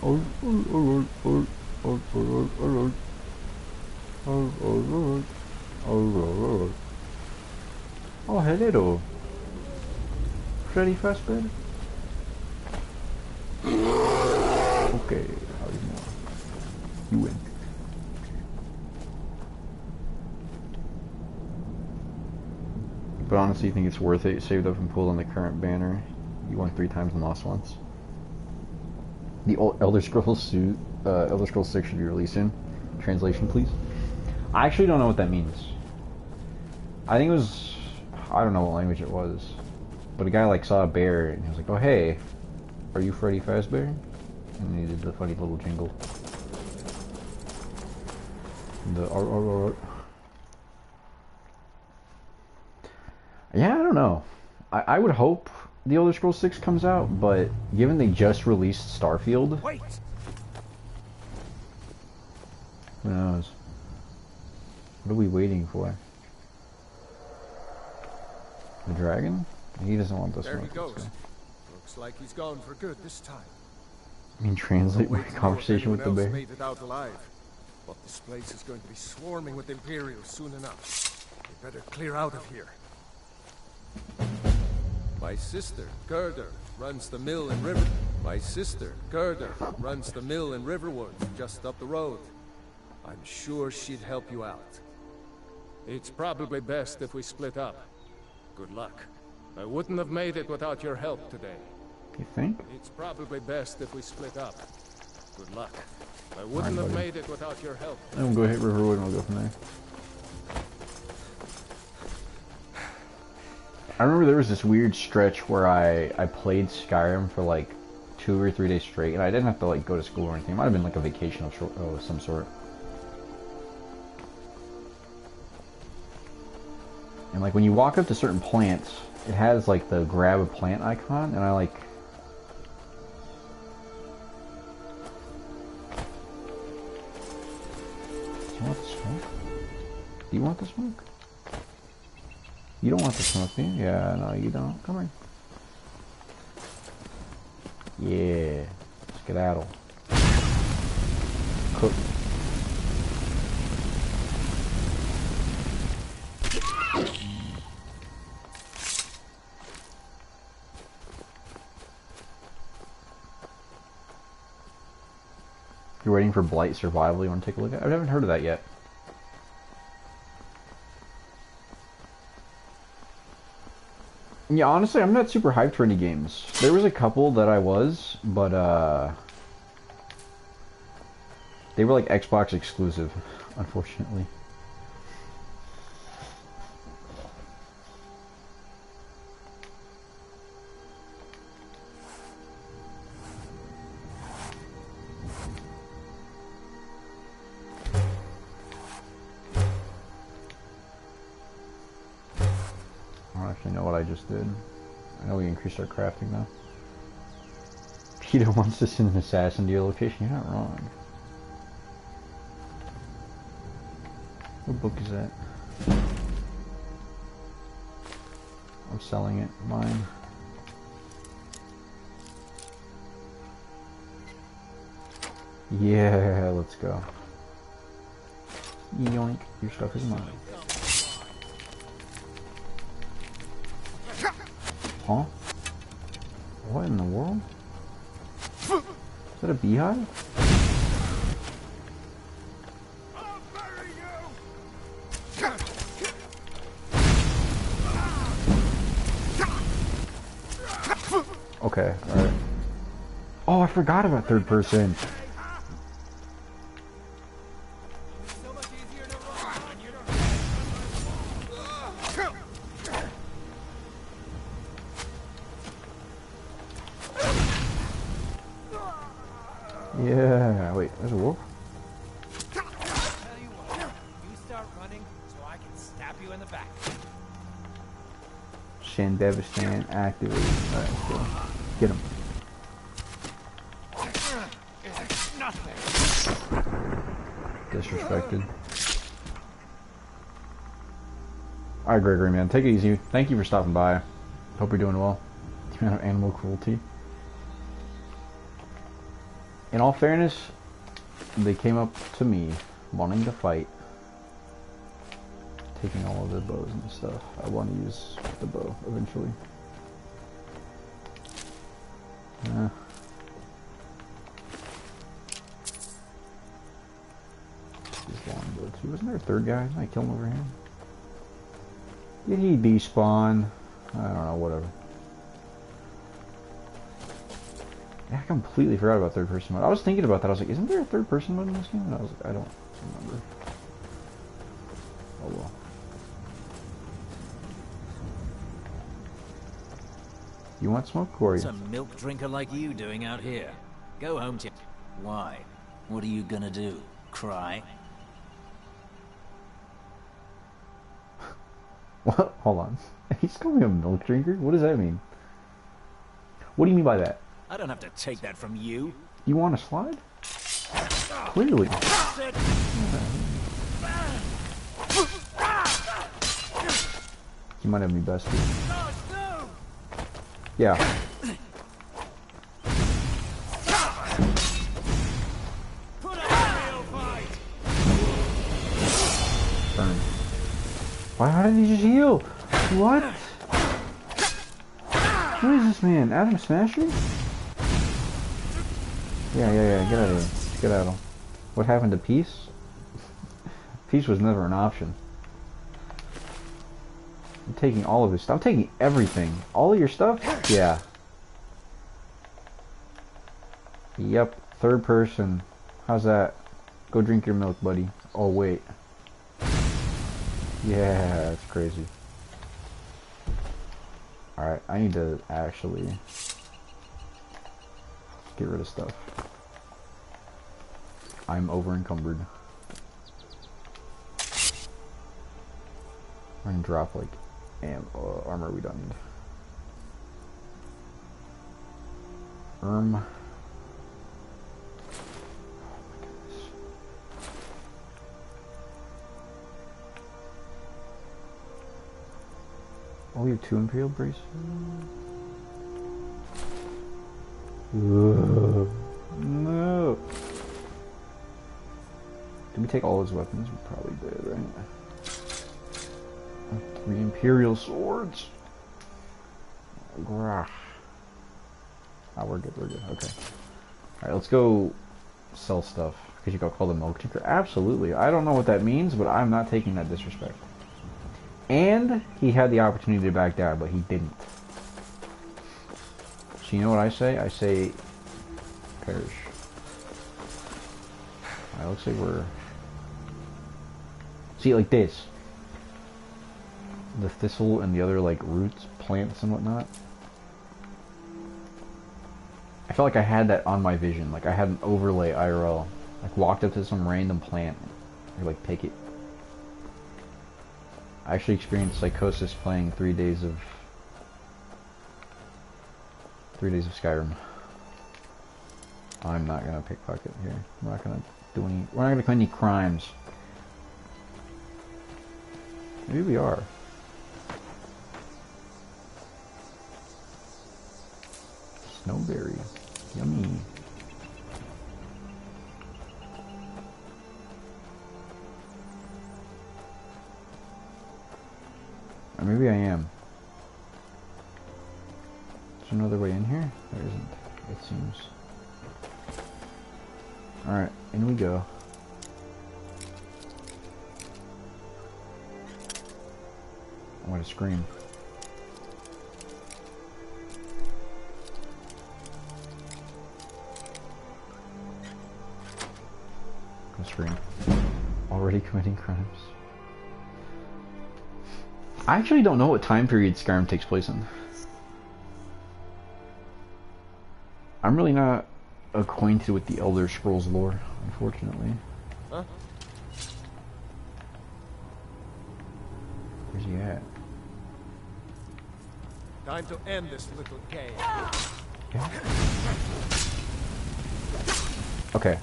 Oh, hello. Freddy Fazbear? Okay, how you know? You win. But honestly, you think it's worth it? You saved up and pulled on the current banner. You won 3 times and lost once. The Elder Scrolls 6 should be released soon. Translation, please. I actually don't know what that means. I think it was... I don't know what language it was. But a guy like saw a bear and he was like, oh hey, are you Freddy Fazbear? And he did the funny little jingle. The Yeah, I don't know. I would hope the Elder Scrolls 6 comes out, but given they just released Starfield, Wait! who knows? What are we waiting for? The dragon? He doesn't want this one. There he goes. Looks like he's gone for good this time. I mean, translate my Wait to know if conversation with the anyone bear. else made it out alive. But this place is going to be swarming with Imperials soon enough. We better clear out of here. My sister, Gerda, runs the mill in River. My sister, Gerda, runs the mill in Riverwood, just up the road. I'm sure she'd help you out. It's probably best if we split up. Good luck. I wouldn't have made it without your help today. You think? It's probably best if we split up. Good luck. I wouldn't have made it without your help. Then we'll go hit Riverwood and we'll go from there. I remember there was this weird stretch where I played Skyrim for like 2 or 3 days straight, and I didn't have to like go to school or anything. It might have been like a vacation of some sort. And like when you walk up to certain plants, it has like the grab a plant icon, and I like... Do you want the smoke? Do you want the smoke? You don't want the smoke, do you? Yeah, no, you don't. Come here. Yeah. Skedaddle. Cook. You're waiting for Blight Survival, you want to take a look at? I haven't heard of that yet. Yeah, honestly, I'm not super hyped for any games. There was a couple that I was, but they were like Xbox exclusive, unfortunately. I don't actually know what I just did. I know we increased our crafting now. Peter wants to send an assassin to your location. You're not wrong. What book is that? I'm selling it. Mine. Yeah, let's go. Yoink. Your stuff is mine. Huh? What in the world? Is that a beehive? Okay, alright. Oh, I forgot about third person. Yeah, wait, there's a wolf? Tell you what, you start running so I can stab you in the back. Shandevistan activate. Alright, so get him. Disrespected. Alright, Gregory, man, take it easy. Thank you for stopping by. Hope you're doing well. The amount of animal cruelty. In all fairness, they came up to me wanting to fight. Taking all of the bows and stuff. I want to use the bow eventually. This longbow too. Wasn't there a third guy? Didn't I kill him over here? Did he despawn? I don't know, whatever. Yeah, I completely forgot about third person mode. I was thinking about that. I was like, isn't there a third person mode in this game? And I was like, I don't remember. Oh well. You want smoke, Corey? What's a milk drinker like you doing out here? Go home to... Why? What are you gonna do? Cry? What? Hold on. He's calling me a milk drinker? What does that mean? What do you mean by that? I don't have to take that from you. You want to slide? Clearly. You might have me bested. Yeah. Burn. Why? How did he just heal? What? Who is this man? Adam Smasher? Yeah. Get out of here. Get out of him. What happened to peace? Peace was never an option. I'm taking all of his stuff. I'm taking everything. All of your stuff? Yeah. Yep. Third person. How's that? Go drink your milk, buddy. Oh, wait. Yeah, that's crazy. Alright, I need to actually get rid of stuff. I'm over encumbered. I'm gonna drop like armor we don't need. Oh my goodness. Oh, you have 2 Imperial braces? No. Did we take all his weapons? We probably did, right? 3 Imperial swords. Grah. Oh, we're good, okay. Alright, let's go sell stuff. Because you got called a milk drinker? Absolutely. I don't know what that means, but I'm not taking that disrespect. And he had the opportunity to back down, but he didn't. So you know what I say? I say perish. Alright, looks like we're... See, like this. The thistle and the other, like, roots, plants and whatnot. I felt like I had that on my vision. Like, I had an overlay IRL. Like, walked up to some random plant. Or, like, pick it. I actually experienced psychosis playing 3 days of Skyrim. I'm not gonna pickpocket here. We're not gonna do any. We're not gonna commit any crimes. Maybe we are. Snowberry, yummy. Or maybe I am. Is there another way in here? There isn't, it seems. Alright, in we go. I want to scream. Go scream. Already committing crimes. I actually don't know what time period Skyrim takes place in. I'm really not acquainted with the Elder Scrolls lore, unfortunately. Huh? Where's he at? Time to end this little game. Yeah. Okay.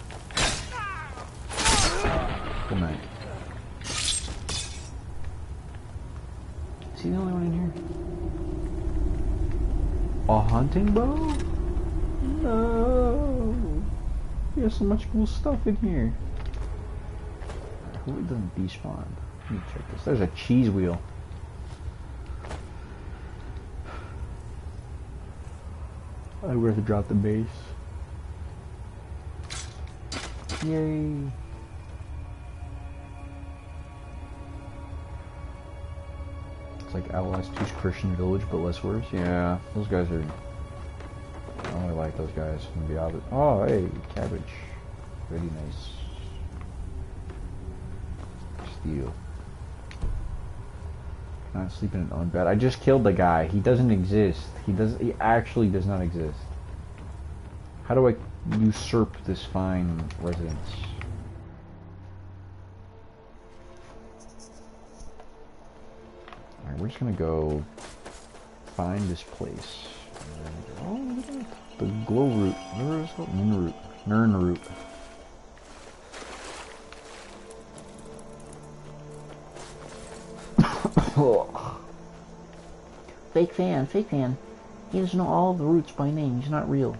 Good night. Is he the only one in here? A hunting bow? No. There's so much cool stuff in here. Right, who doesn't despawn? Let me check this. There's a cheese wheel. I would have to drop the base. Yay. It's like Outlast 2's Christian Village, but less worse. Yeah, those guys are... I don't really like those guys. I'm gonna be honest. Oh, hey, cabbage. Very nice. Steal. Not sleep in an own bed. I just killed the guy. He doesn't exist. He actually does not exist. How do I usurp this fine residence? Alright, we're just gonna go find this place. Oh, look at the glow root. Whatever it's called? Nern root. Nern root. Fake fan, fake fan. He doesn't know all the roots by name. He's not real.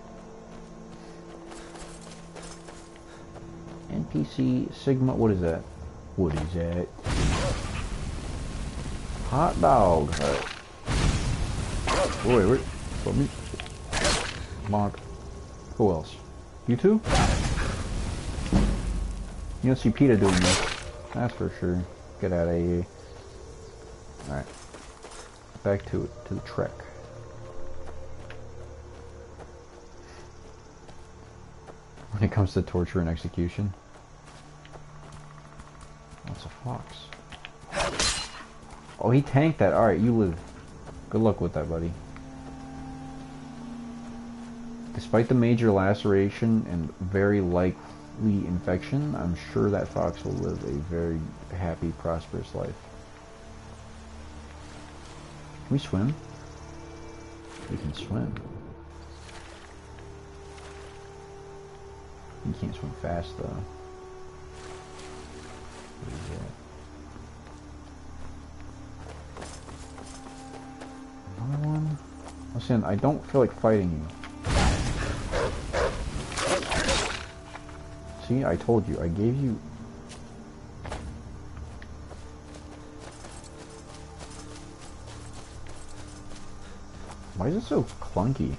NPC Sigma. What is that? What is that? Hot dog. Alright. Wait. Let me. Bonk. Who else? You two? You don't see PETA doing this. That's for sure. Get out of here. Alright. Back to it. To the trek. When it comes to torture and execution. That's a fox. Oh, he tanked that. Alright, you live. Good luck with that, buddy. Despite the major laceration and very likely infection, I'm sure that fox will live a very happy, prosperous life. Can we swim? We can swim. You can't swim fast, though. What is that? Another one? Listen, I don't feel like fighting you. See, I told you. I gave you... Why is it so clunky?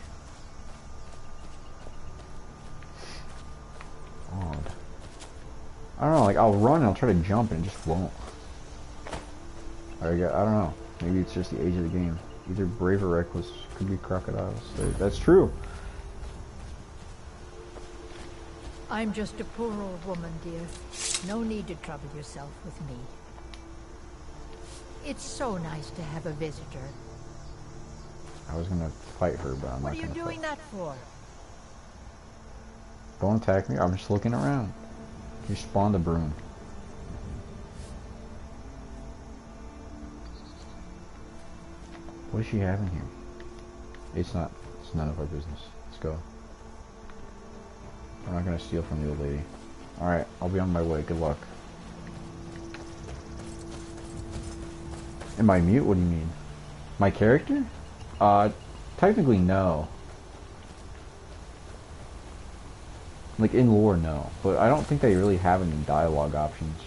Odd. I don't know, like, I'll run and I'll try to jump and it just won't. I don't know. Maybe it's just the age of the game. Either brave or reckless. Could be crocodiles. That's true. I'm just a poor old woman, dear. No need to trouble yourself with me. It's so nice to have a visitor. I was gonna fight her, but I'm not gonna fight. What are you doing that for? Don't attack me. I'm just looking around. You spawned a broom. What does she have in here? It's none of our business. Let's go. I'm not gonna steal from the old lady. Alright, I'll be on my way. Good luck. Am I mute? What do you mean? My character? Technically no. Like in lore, no. But I don't think they really have any dialogue options.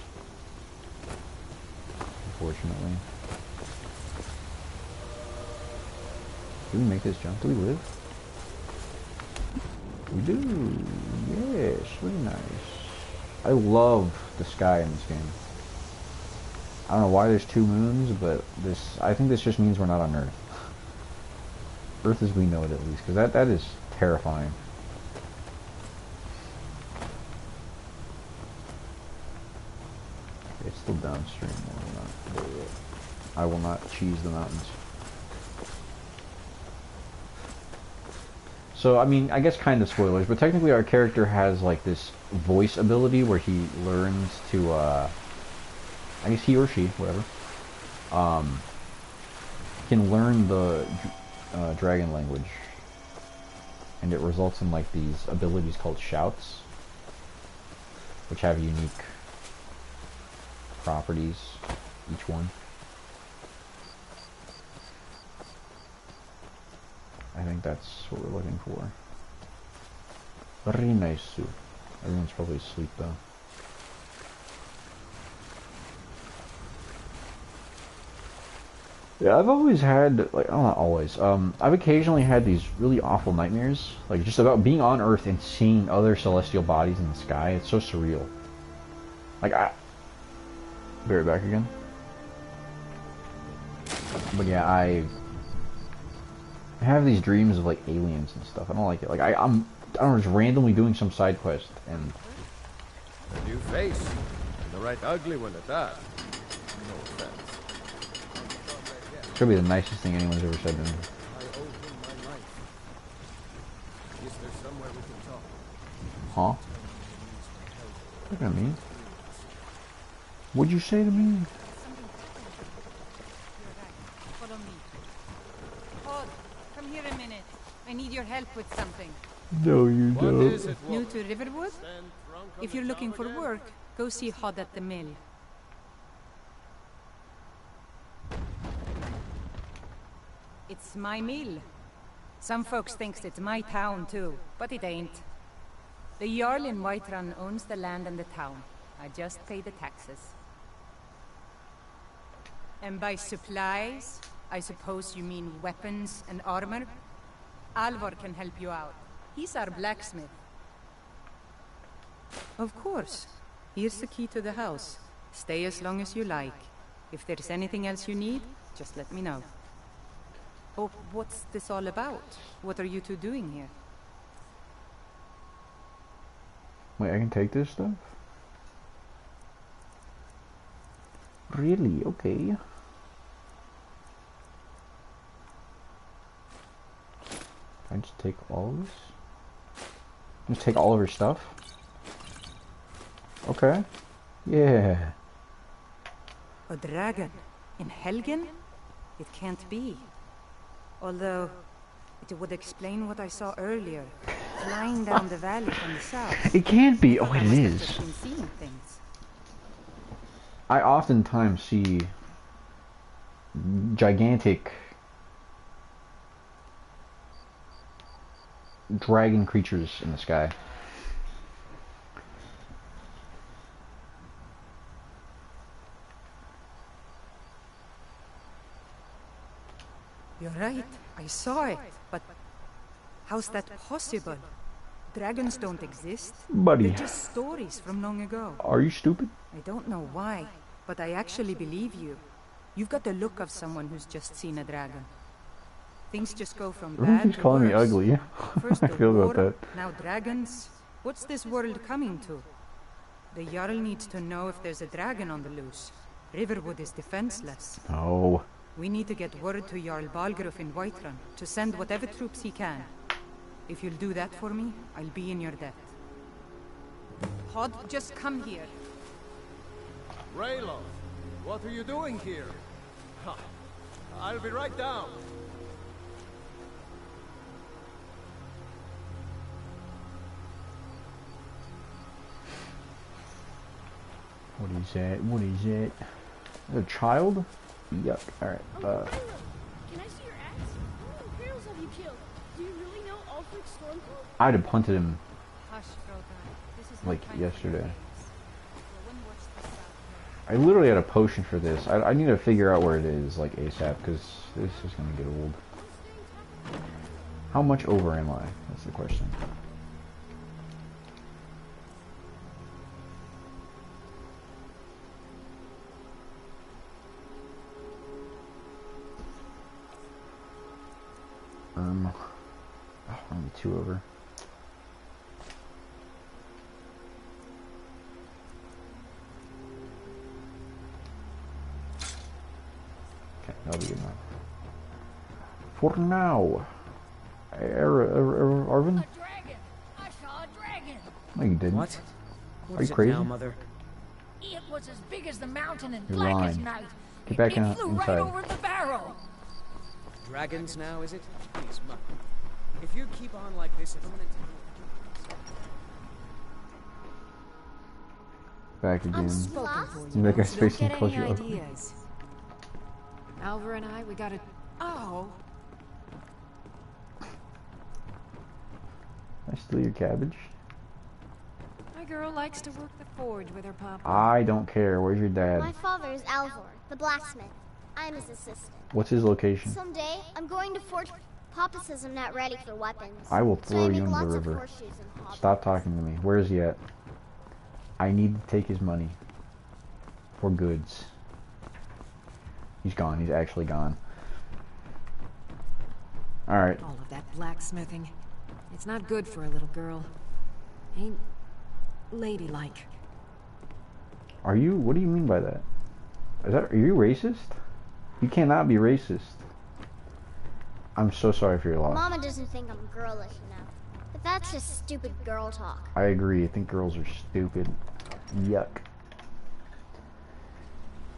Unfortunately. Do we make this jump? Do we live? We do. Yes, really nice. I love the sky in this game. I don't know why there's 2 moons, but I think this just means we're not on Earth. Earth as we know it, at least, because that is terrifying. It's still downstream. I will not cheese the mountains. So, I mean, I guess kind of spoilers, but technically our character has, like, this voice ability where he learns to, I guess he or she, whatever, can learn the dragon language. And it results in, like, these abilities called shouts, which have unique properties, each one. I think that's what we're looking for. Very nice suit. Everyone's probably asleep though. Yeah, I've always had, like, oh, not always, I've occasionally had these really awful nightmares, like, just about being on Earth and seeing other celestial bodies in the sky. It's so surreal. Like, be right back again. But yeah, I have these dreams of, like, aliens and stuff. I don't like it. Like, I don't know, just randomly doing some side quest, and... A new face. And the right ugly one at that. No offense. It's gonna be the nicest thing anyone's ever said to me. I owe him my life. Is there somewhere we can talk? Huh? Look at me. What'd you say to me? Follow me. Todd, come here a minute. I need your help with something. No, you What don't. is it, New woman? to Riverwood? Stand drunk on If the you're looking town for again? work, go see Hod at the mill. It's my mill. Some folks thinks it's my town too, but it ain't. The Jarl in Whiterun owns the land and the town. I just pay the taxes. And by supplies, I suppose you mean weapons and armor? Alvor can help you out. He's our blacksmith. Of course. Here's the key to the house. Stay as long as you like. If there's anything else you need, just let me know. Oh, what's this all about? What are you two doing here? Wait, I can take this stuff? Really? Okay. Can I just take all of this? Just take all of her stuff? Okay. Yeah. A dragon? In Helgen? It can't be. Although, it would explain what I saw earlier, flying down the valley from the south. It can't be. Oh, I it must have is. just been seeing things. I oftentimes see gigantic dragon creatures in the sky. You're right, I saw it, but how's that possible? Dragons don't exist. Buddy. They're just stories from long ago. Are you stupid? I don't know why, but I actually believe you. You've got the look of someone who's just seen a dragon. Things just go from bad Everybody's to calling me worse. ugly. First I the feel war, about that. now dragons. What's this world coming to? The Jarl needs to know if there's a dragon on the loose. Riverwood is defenseless. No. We need to get word to Jarl Balgruuf in Whiterun to send whatever troops he can. If you'll do that for me, I'll be in your debt. Hod, just come here. Raylo, what are you doing here? Ha, I'll be right down. What is that? What is it? A child? Yuck. Alright, Can I see your axe? How many Imperials have you killed? Do you really know Ulfric Stormcloak? I'd have punted him, Hush, Frodo. This is like, not time for yesterday. games. Go and watch the south. I literally had a potion for this. I need to figure out where it is, like, ASAP, because this is gonna get old. How much over am I? That's the question. Oh, only 2 over. Okay, that'll be good enough. For now. Arvin? A dragon! I saw a dragon! No, you didn't. What? What Are is you it crazy? now, Mother? It was as big as the mountain and You're black as lying. night. Get back It flew right inside. over the barrel. Dragons now, is it? Please, Mother. If you keep on like this, if I'm gonna Back again. Spoken for You make our Don't space get any closer. ideas. Alvar and I, we gotta... Oh! I steal your cabbage? My girl likes to work the forge with her papa. I don't care. Where's your dad? My father is Alvar, the blacksmith. I'm his assistant. What's his location? Someday, I'm going to forge... Papa says I'm not ready for weapons. I will so throw I you make into the lots of river. horseshoes and hobbles. Stop talking to me. Where is he at? I need to take his money. For goods. He's gone. He's actually gone. Alright. All of that blacksmithing. It's not good for a little girl. Ain't ladylike. Are you? What do you mean by that? Are you racist? You cannot be racist. I'm so sorry for your loss. Mama doesn't think I'm girlish enough. But that's just stupid girl talk. I agree. I think girls are stupid. Yuck.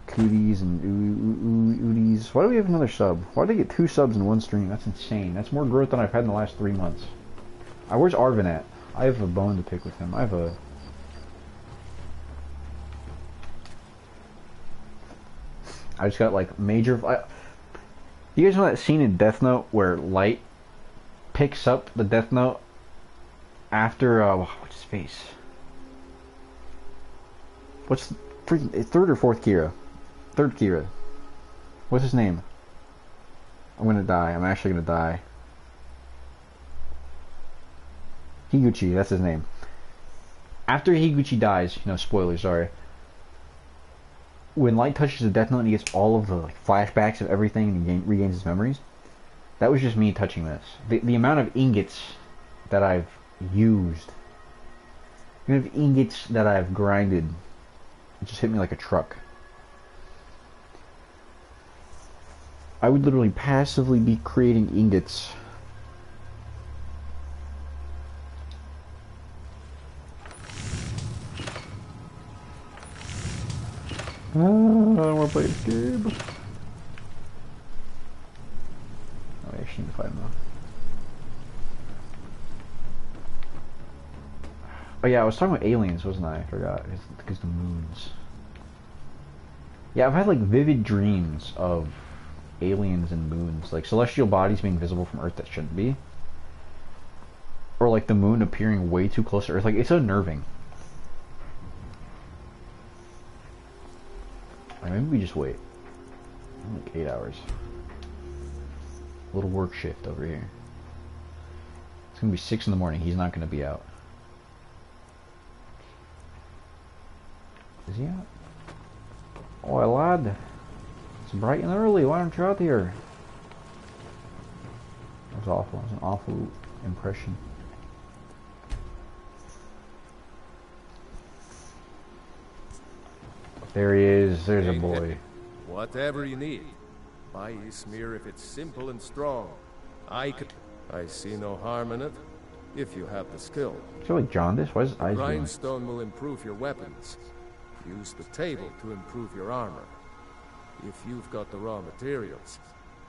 Cooties and ooties. Why do we have another sub? Why did I get 2 subs in one stream? That's insane. That's more growth than I've had in the last 3 months. Where's Arvin at? I have a bone to pick with him. I just got like major... You guys know that scene in Death Note where Light picks up the Death Note after, what's his face? What's the freaking, 3rd or 4th Kira? 3rd Kira. What's his name? I'm gonna die. I'm actually gonna die. Higuchi, that's his name. After Higuchi dies, spoilers, sorry. When Light touches the Death Note and he gets all of the flashbacks of everything and he regains his memories, that was just me touching this. The amount of ingots that I've used, the amount of ingots that I've grinded, it just hit me like a truck. I would literally passively be creating ingots. I don't want to play this game. Oh, I actually need to fight him though. Oh yeah, I was talking about aliens, wasn't I? I forgot. Because the moons. Yeah, I've had like vivid dreams of aliens and moons. Like celestial bodies being visible from Earth that shouldn't be. Or like the moon appearing way too close to Earth. Like, it's unnerving. Maybe we just wait. Like 8 hours. A little work shift over here. It's gonna be 6 in the morning. He's not gonna be out. Is he out? Oh, lad. It's bright and early. Why aren't you out here? That was awful. That was an awful impression. There he is. There's a boy. Whatever you need. My smear if it's simple and strong. I see no harm in it, if you have the skill. Is there like jaundice? Why is his eyes doing? Grindstone will improve your weapons. Use the table to improve your armor. If you've got the raw materials,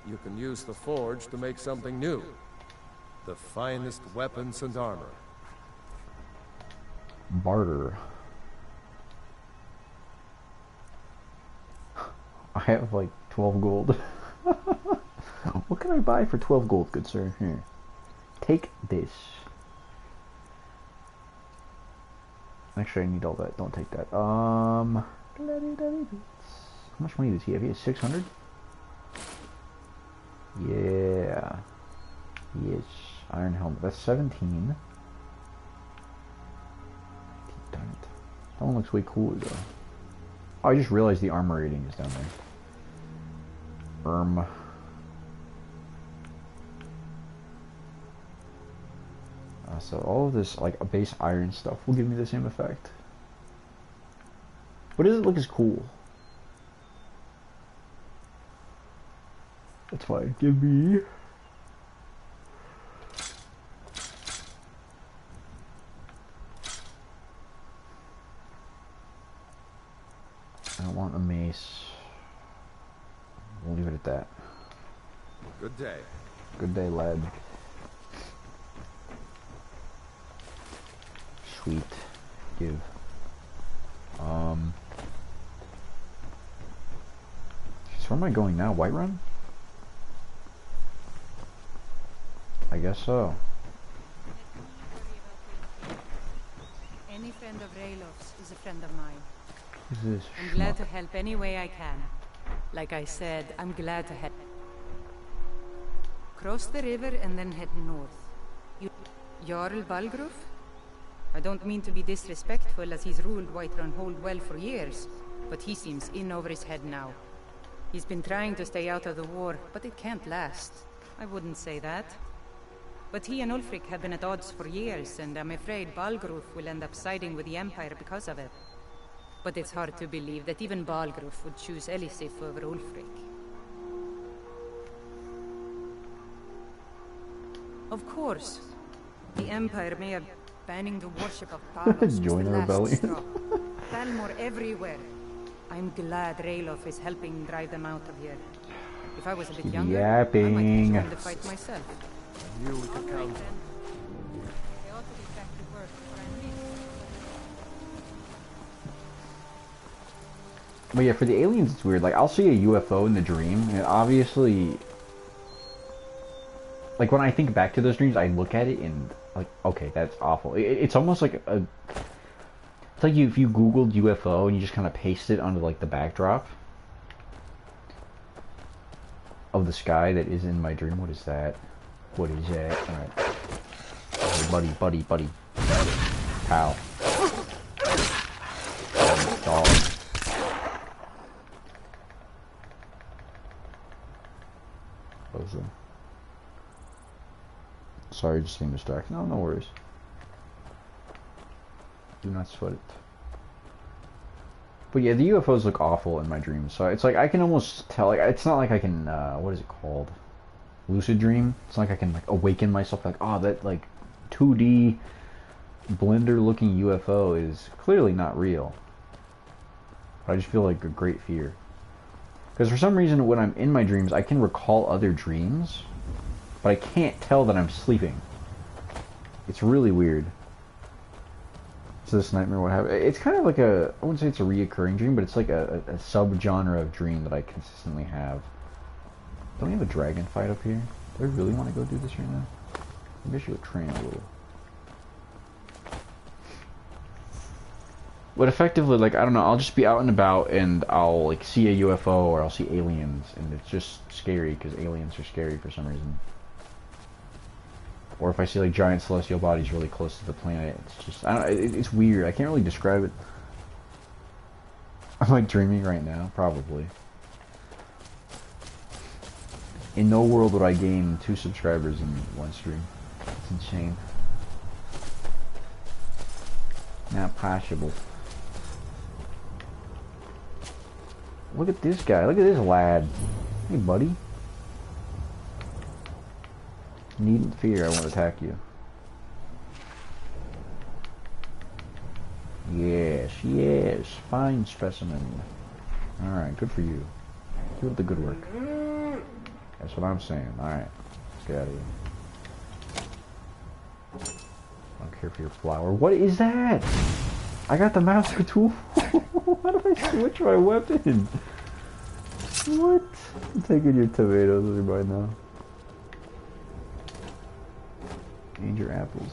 you can use the forge to make something new. The finest weapons and armor. Barter. I have like 12 gold. What can I buy for 12 gold, good sir? Here. Take this. Actually, I need all that. Don't take that. How much money does he have? He has 600? Yeah. Yes. Iron helmet. That's 17. Darn it. That one looks way cooler though. Oh, I just realized the armor rating is down there. So all of this, like, base iron stuff will give me the same effect. But does it look as cool? That's fine. Give me want a mace. We'll leave it at that. Good day. Good day, lad. Sweet. Give. So where am I going now? Whiterun? I guess so. Any friend of Raylof's is a friend of mine. Who's this? I'm glad to help any way I can. Like I said, I'm glad to help. Cross the river and then head north. Jarl Balgruf? I don't mean to be disrespectful, as he's ruled Whiterun Hold well for years, but he seems in over his head now. He's been trying to stay out of the war, but it can't last. I wouldn't say that. But he and Ulfric have been at odds for years, and I'm afraid Balgruf will end up siding with the Empire because of it. But it's hard to believe that even Balgruf would choose Elisif over Ulfric. Of course, the Empire may have banning the worship of Talos Join was the the last rebellion. straw. Thalmor everywhere. I'm glad Ralof is helping drive them out of here. If I was a bit younger, I might Yapping. join the fight myself. I knew we could count on. They ought to be back to work before I leave. But yeah, for the aliens, it's weird. Like, I'll see a UFO in the dream, and obviously, like, when I think back to those dreams, I look at it and, like, okay, that's awful. It's almost like a... It's like if you Googled UFO and you just kind of paste it onto, like, the backdrop of the sky that is in my dream. What is that? What is that? Alright. Okay, buddy. Pal. Dog. Close them. Sorry, just getting distracted. No, no worries. Do not sweat it. But yeah, the UFOs look awful in my dreams. So it's like I can almost tell. Like, it's not like I can. What is it called? Lucid dream. It's not like I can like awaken myself. Like, oh, that like 2D blender-looking UFO is clearly not real. But I just feel like a great fear. Because for some reason, when I'm in my dreams, I can recall other dreams, but I can't tell that I'm sleeping. It's really weird. So this nightmare, what happened? It's kind of like a, I wouldn't say it's a reoccurring dream, but it's like a sub-genre of dream that I consistently have. Don't we have a dragon fight up here? Do I really want to go do this right now? Maybe I should go train a little. But effectively, like, I don't know, I'll just be out and about and I'll, like, see a UFO or I'll see aliens, and it's just scary because aliens are scary for some reason. Or if I see, like, giant celestial bodies really close to the planet, it's just, I don't know, it's weird. I can't really describe it. I'm, like, dreaming right now, probably. In no world would I gain 2 subscribers in one stream. It's insane. Not possible. Look at this guy. Look at this lad. Hey, buddy. Needn't fear, I won't attack you. Yes, yes. Fine specimen. Alright, good for you. Keep up the good work. That's what I'm saying. Alright. Let's get out of here. I don't care for your flower. What is that? I got the master tool. Why do I switch my weapon? What? I'm taking your tomatoes, everybody now. And your apples.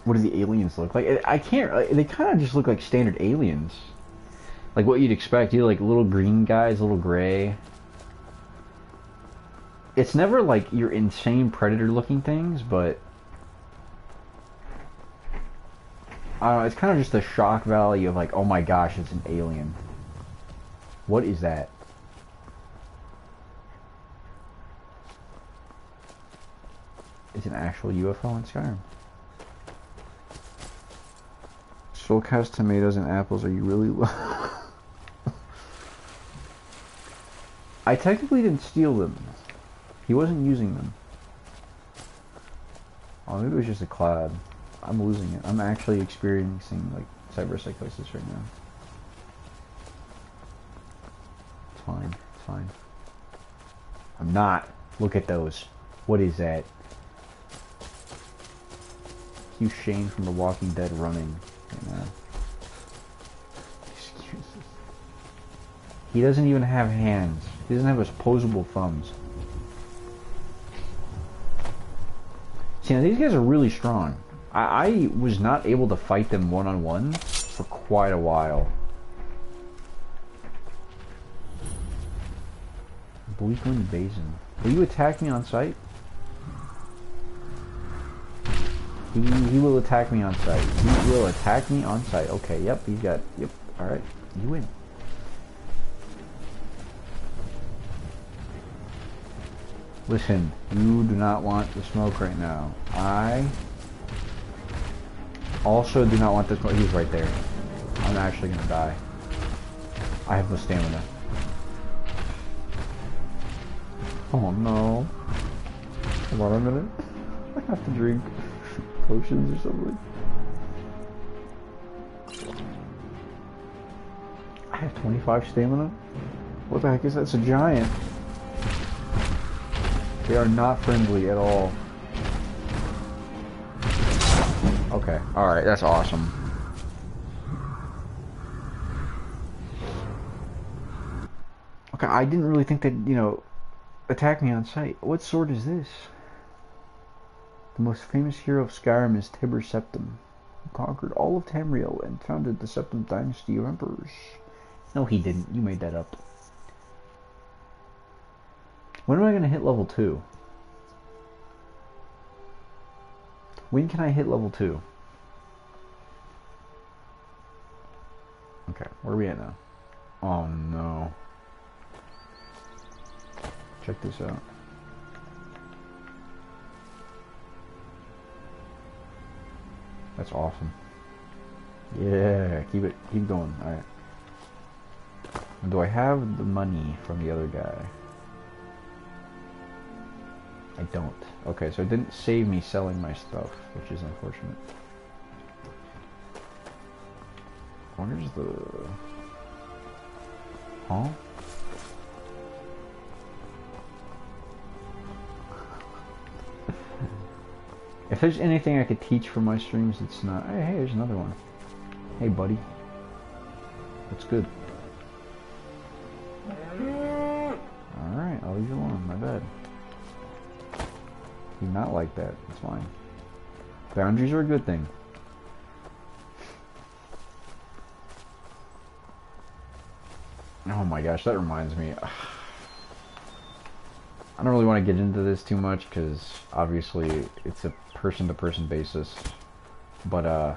What do the aliens look like? I can't. They kind of just look like standard aliens, like what you'd expect. You like little green guys, little gray. It's never like your insane predator-looking things, but I don't know. It's kind of just the shock value of like, oh my gosh, it's an alien. What is that? It's an actual UFO in Skyrim. Soulcast tomatoes and apples. Are you really? I technically didn't steal them. He wasn't using them. Oh, maybe it was just a cloud. I'm losing it. I'm actually experiencing like cyber psychosis right now. fine. It's fine. I'm not. Look at those. What is that? Cue Shane from The Walking Dead running. You know. Excuses. He doesn't even have hands. He doesn't have opposable thumbs. See, now these guys are really strong. I was not able to fight them one-on-one for quite a while. Bleakwind Basin. Will you attack me on sight? He will attack me on sight. He will attack me on sight. Okay, yep, he's got... Yep, alright. You win. Listen, you do not want the smoke right now. I also do not want the smoke. He's right there. I'm actually gonna die. I have no stamina. Oh no. Hold on a minute. I have to drink potions or something. I have 25 stamina? What the heck is that? It's a giant. They are not friendly at all. Okay, alright, that's awesome. Okay, I didn't really think that, you know, attack me on sight. What sword is this? The most famous hero of Skyrim is Tiber Septim, who conquered all of Tamriel and founded the Septim dynasty of emperors. No, he didn't. You made that up. When am I going to hit level 2? When can I hit level 2? Okay, where are we at now? Oh no. Check this out. That's awesome. Yeah, keep going. Alright. Do I have the money from the other guy? I don't. Okay, so it didn't save me selling my stuff, which is unfortunate. Where's the... Huh? If there's anything I could teach from my streams, it's not... Hey, there's another one. Hey, buddy. That's good. Alright, I'll leave you alone. My bad. Do not like that. It's fine. Boundaries are a good thing. Oh my gosh, that reminds me. I don't really want to get into this too much because obviously it's a person-to-person basis. But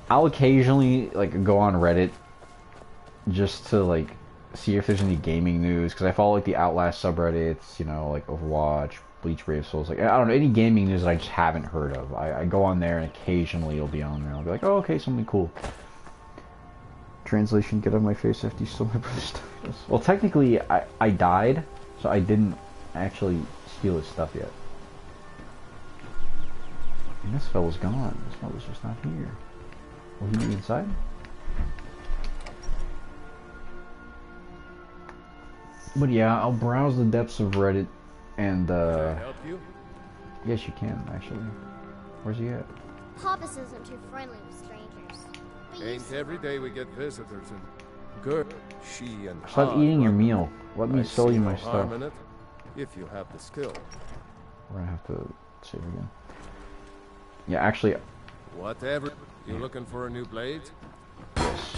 I'll occasionally like go on Reddit just to like see if there's any gaming news because I follow like the Outlast subreddits, you know, like Overwatch, Bleach Brave Souls, like I don't know, any gaming news that I just haven't heard of. I go on there and occasionally it'll be on there. I'll be like, oh, okay, something cool. Translation, get out of my face after you stole my brother's stuff. Well, technically, I died, so I didn't actually steal his stuff yet. And this fella's gone. This fella's just not here. Will he be inside? But yeah, I'll browse the depths of Reddit and Can I help you? yes, you can actually. Where's he at? Papas isn't too friendly with strangers. But you Ain't every day we get visitors and good. She and Stop Han eating your run- meal. Let me I sell see you no my harm stuff. in it, if you have the skill. We're gonna have to save again. Yeah, actually, Whatever. You looking for a new blade? yes.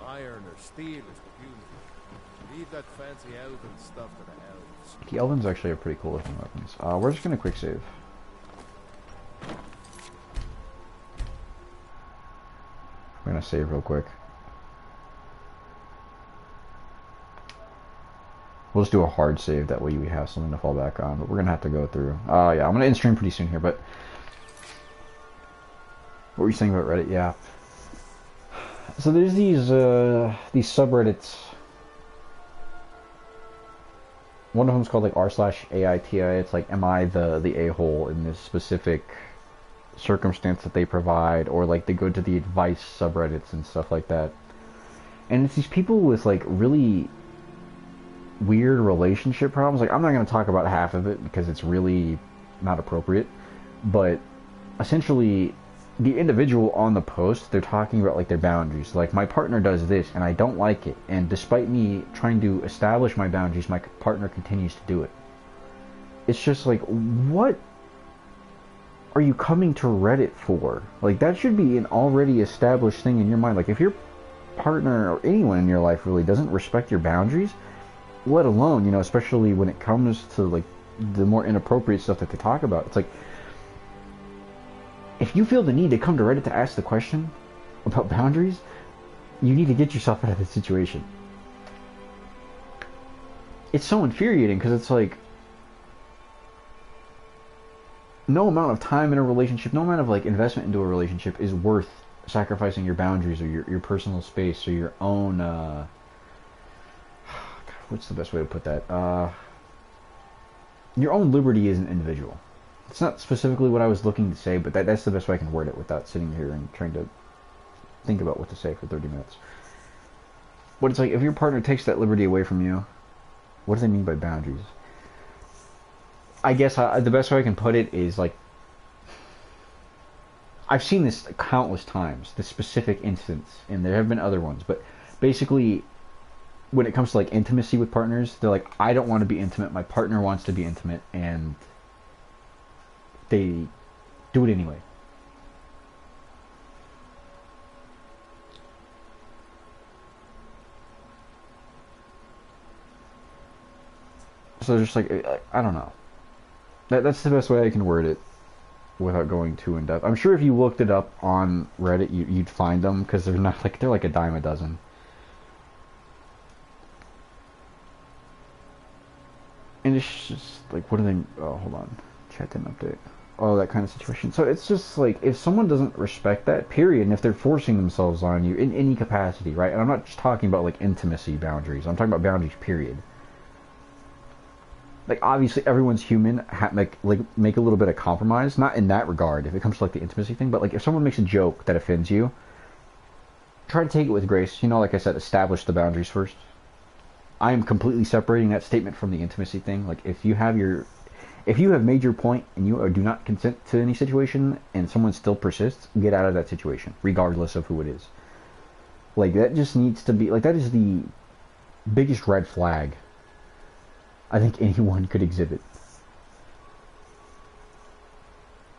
Iron or steel is what you need. Leave that fancy elven stuff to the elves. The Elvens actually have pretty cool looking weapons. We're just gonna quick save. We're gonna save real quick. We'll just do a hard save, that way we have something to fall back on, but we're gonna have to go through. Yeah, I'm gonna end stream pretty soon here, but... What were you saying about Reddit? Yeah. So there's these subreddits. One of them's called like r/AITI. It's like, am I the a-hole in this specific circumstance that they provide, or like they go to the advice subreddits and stuff like that. And it's these people with like really weird relationship problems. Like, I'm not going to talk about half of it because it's really not appropriate, but essentially the individual on the post, they're talking about like their boundaries. Like, my partner does this and I don't like it, and despite me trying to establish my boundaries, my partner continues to do it. It's just like, what are you coming to Reddit for? Like, that should be an already established thing in your mind. Like, if your partner or anyone in your life really doesn't respect your boundaries, let alone, you know, especially when it comes to like the more inappropriate stuff that they talk about, it's like, if you feel the need to come to Reddit to ask the question about boundaries, you need to get yourself out of this situation. It's so infuriating because it's like, no amount of time in a relationship, no amount of like investment into a relationship is worth sacrificing your boundaries or your personal space or your own God, what's the best way to put that? Your own liberty as an individual. It's not specifically what I was looking to say, but that's the best way I can word it without sitting here and trying to think about what to say for 30 minutes. But it's like, if your partner takes that liberty away from you, what do they mean by boundaries? I guess the best way I can put it is like, I've seen this countless times, this specific instance, and there have been other ones, but basically, when it comes to like intimacy with partners, they're like, I don't want to be intimate, my partner wants to be intimate, and they do it anyway. So just like, I don't know. That's the best way I can word it without going too in depth. I'm sure if you looked it up on Reddit, you'd find them, because they're not like, they're like a dime a dozen. And it's just like, what are they? Oh, hold on, chat didn't update. Oh, that kind of situation. So it's just like, if someone doesn't respect that, period, and if they're forcing themselves on you in any capacity, right? And I'm not just talking about like intimacy boundaries. I'm talking about boundaries, period. Like, obviously everyone's human, make a little bit of compromise, not in that regard if it comes to like the intimacy thing, but like if someone makes a joke that offends you, try to take it with grace. You know, like I said, establish the boundaries first. I am completely separating that statement from the intimacy thing. Like, if you have made your point and you do not consent to any situation and someone still persists, get out of that situation, regardless of who it is. Like, that just needs to be, like, that is the biggest red flag I think anyone could exhibit.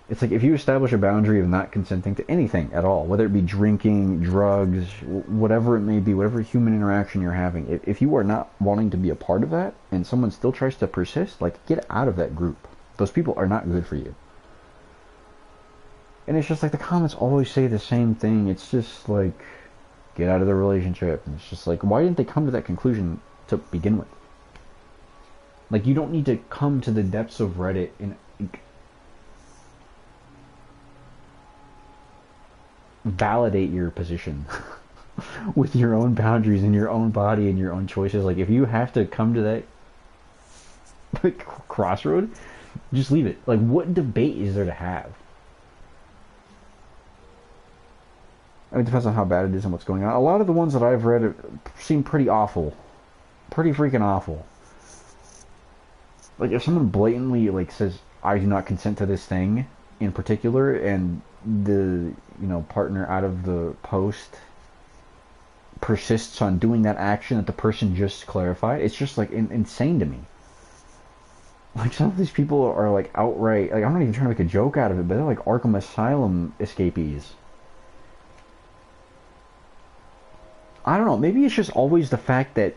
It's like, if you establish a boundary of not consenting to anything at all, whether it be drinking, drugs, whatever it may be, whatever human interaction you're having, if you are not wanting to be a part of that and someone still tries to persist, like, get out of that group. Those people are not good for you. And it's just like, the comments always say the same thing. It's just like, get out of the relationship. And it's just like, why didn't they come to that conclusion to begin with? Like, you don't need to come to the depths of Reddit and validate your position with your own boundaries and your own body and your own choices. Like, if you have to come to that like crossroad, just leave it. Like, what debate is there to have? I mean, it depends on how bad it is and what's going on. A lot of the ones that I've read seem pretty awful. Pretty freaking awful. Like, if someone blatantly, like, says, I do not consent to this thing in particular, and the, you know, partner out of the post persists on doing that action that the person just clarified, it's just, like, insane to me. Like, some of these people are, like, outright, like, I'm not even trying to make a joke out of it, but they're, like, Arkham Asylum escapees. I don't know, maybe it's just always the fact that,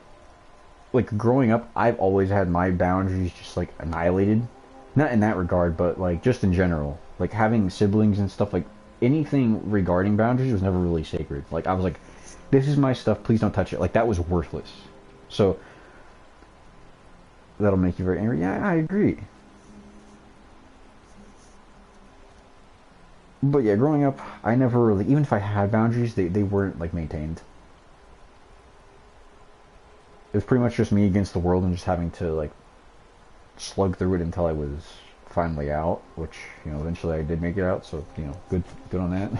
like, growing up, I've always had my boundaries just, like, annihilated. Not in that regard, but, like, just in general. Like, having siblings and stuff, like, anything regarding boundaries was never really sacred. Like, I was like, this is my stuff, please don't touch it. Like, that was worthless. So, that'll make you very angry. Yeah, I agree. But yeah, growing up, I never really, even if I had boundaries, they weren't, like, maintained. It was pretty much just me against the world and just having to, like, slug through it until I was finally out, which, you know, eventually I did make it out, so, you know, good on that.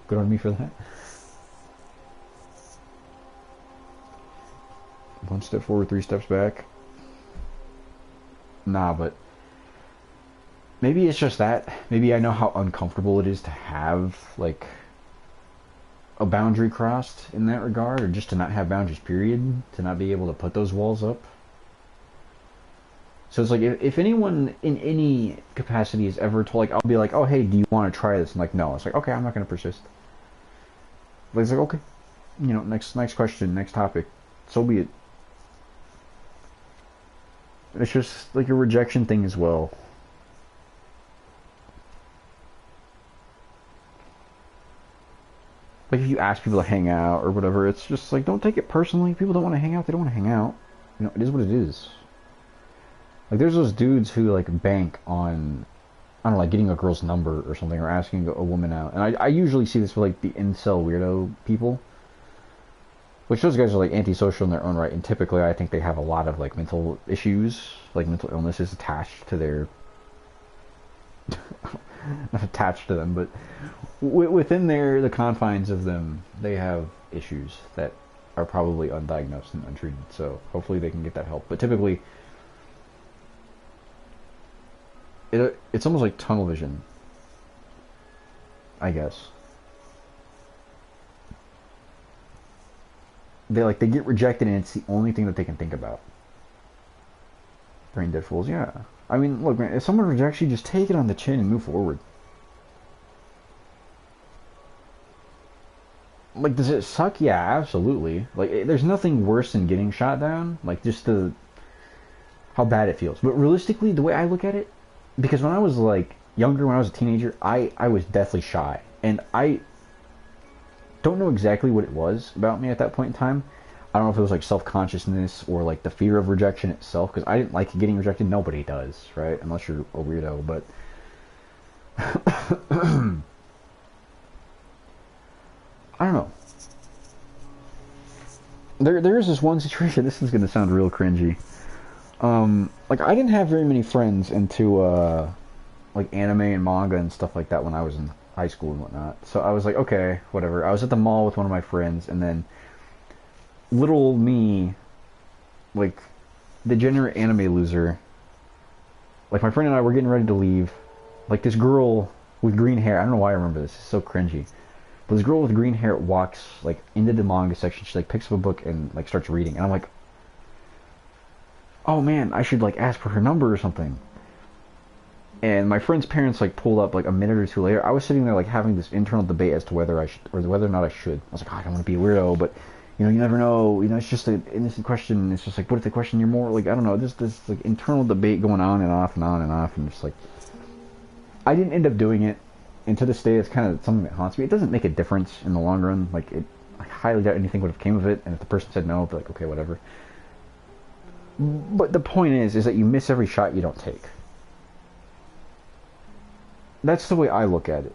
Good on me for that. One step forward, 3 steps back. Nah, but maybe it's just that. Maybe I know how uncomfortable it is to have, like, a boundary crossed in that regard, or just to not have boundaries, period. To not be able to put those walls up. So it's like, if anyone in any capacity is ever told, like, I'll be like, oh, hey, do you want to try this? I'm like, no. It's like, okay, I'm not going to persist. But it's like, okay. You know, next question, next topic. So be it. It's just like a rejection thing as well. Like, if you ask people to hang out or whatever, it's just like, don't take it personally. People don't want to hang out, they don't want to hang out. You know, it is what it is. Like, there's those dudes who, like, bank on, I don't know, like, getting a girl's number or something, or asking a woman out. And I usually see this with, like, the incel weirdo people. Which those guys are, like, antisocial in their own right. And typically, I think they have a lot of, like, mental issues, like, mental illnesses attached to their... not attached to them, but within the confines of them, they have issues that are probably undiagnosed and untreated. So, hopefully they can get that help. But typically... It's almost like tunnel vision, I guess. They get rejected and it's the only thing that they can think about. Brain dead fools, yeah. I mean, look, man, if someone rejects you, just take it on the chin and move forward. Like, does it suck? Yeah, absolutely. Like, there's nothing worse than getting shot down. Like, just how bad it feels. But realistically, the way I look at it, because when I was, like, younger, when I was a teenager, I was deathly shy. And I don't know exactly what it was about me at that point in time. I don't know if it was, like, self-consciousness or, like, the fear of rejection itself. Because I didn't like getting rejected. Nobody does, right? Unless you're a weirdo. But I don't know. There is this one situation. This is going to sound real cringy. Like, I didn't have very many friends into, like, anime and manga and stuff like that when I was in high school and whatnot. So I was like, okay, whatever. I was at the mall with one of my friends, and then little old me, like, degenerate anime loser, like, my friend and I were getting ready to leave. Like, this girl with green hair, I don't know why I remember this, it's so cringy. But this girl with green hair walks, like, into the manga section. She, like, picks up a book and, like, starts reading. And I'm like, oh man, I should, like, ask for her number or something. And my friend's parents, like, pulled up, like, a minute or two later. I was sitting there, like, having this internal debate as to whether I should, or whether or not I should. I was like, oh, I don't want to be a weirdo, but, you know, you never know. You know, it's just an innocent question. It's just like, what if they question you're more, like, I don't know, this like, internal debate going on and off and on and off. And just, like, I didn't end up doing it. And to this day, it's kind of something that haunts me. It doesn't make a difference in the long run. Like, I highly doubt anything would have came of it. And if the person said no, I'd be like, okay, whatever. But the point is that you miss every shot you don't take. That's the way I look at it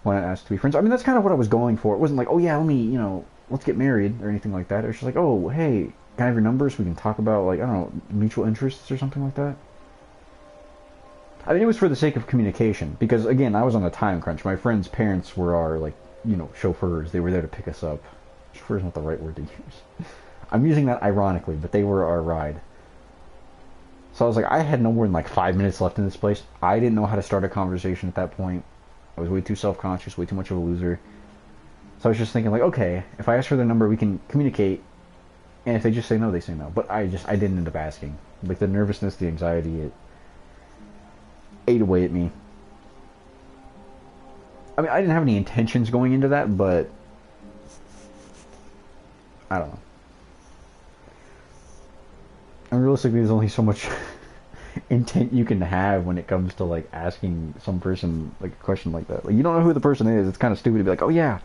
when I asked to be friends. I mean, that's kind of what I was going for. It wasn't like, oh yeah, let me, you know, let's get married or anything like that. It was just like, oh, hey, can I have your number so we can talk about, like, I don't know, mutual interests or something like that? I mean, it was for the sake of communication. Because, again, I was on a time crunch. My friend's parents were our, like, you know, chauffeurs. They were there to pick us up. Chauffeur's not the right word to use. I'm using that ironically, but they were our ride. So I was like, I had no more than, like, 5 minutes left in this place. I didn't know how to start a conversation at that point. I was way too self-conscious, way too much of a loser. So I was just thinking, like, okay, if I ask for their number, we can communicate. And if they just say no, they say no. But I didn't end up asking. Like, the nervousness, the anxiety, it ate away at me. I mean, I didn't have any intentions going into that, but I don't know. And realistically, there's only so much intent you can have when it comes to, like, asking some person, like, a question like that. Like, you don't know who the person is. It's kind of stupid to be like, oh yeah,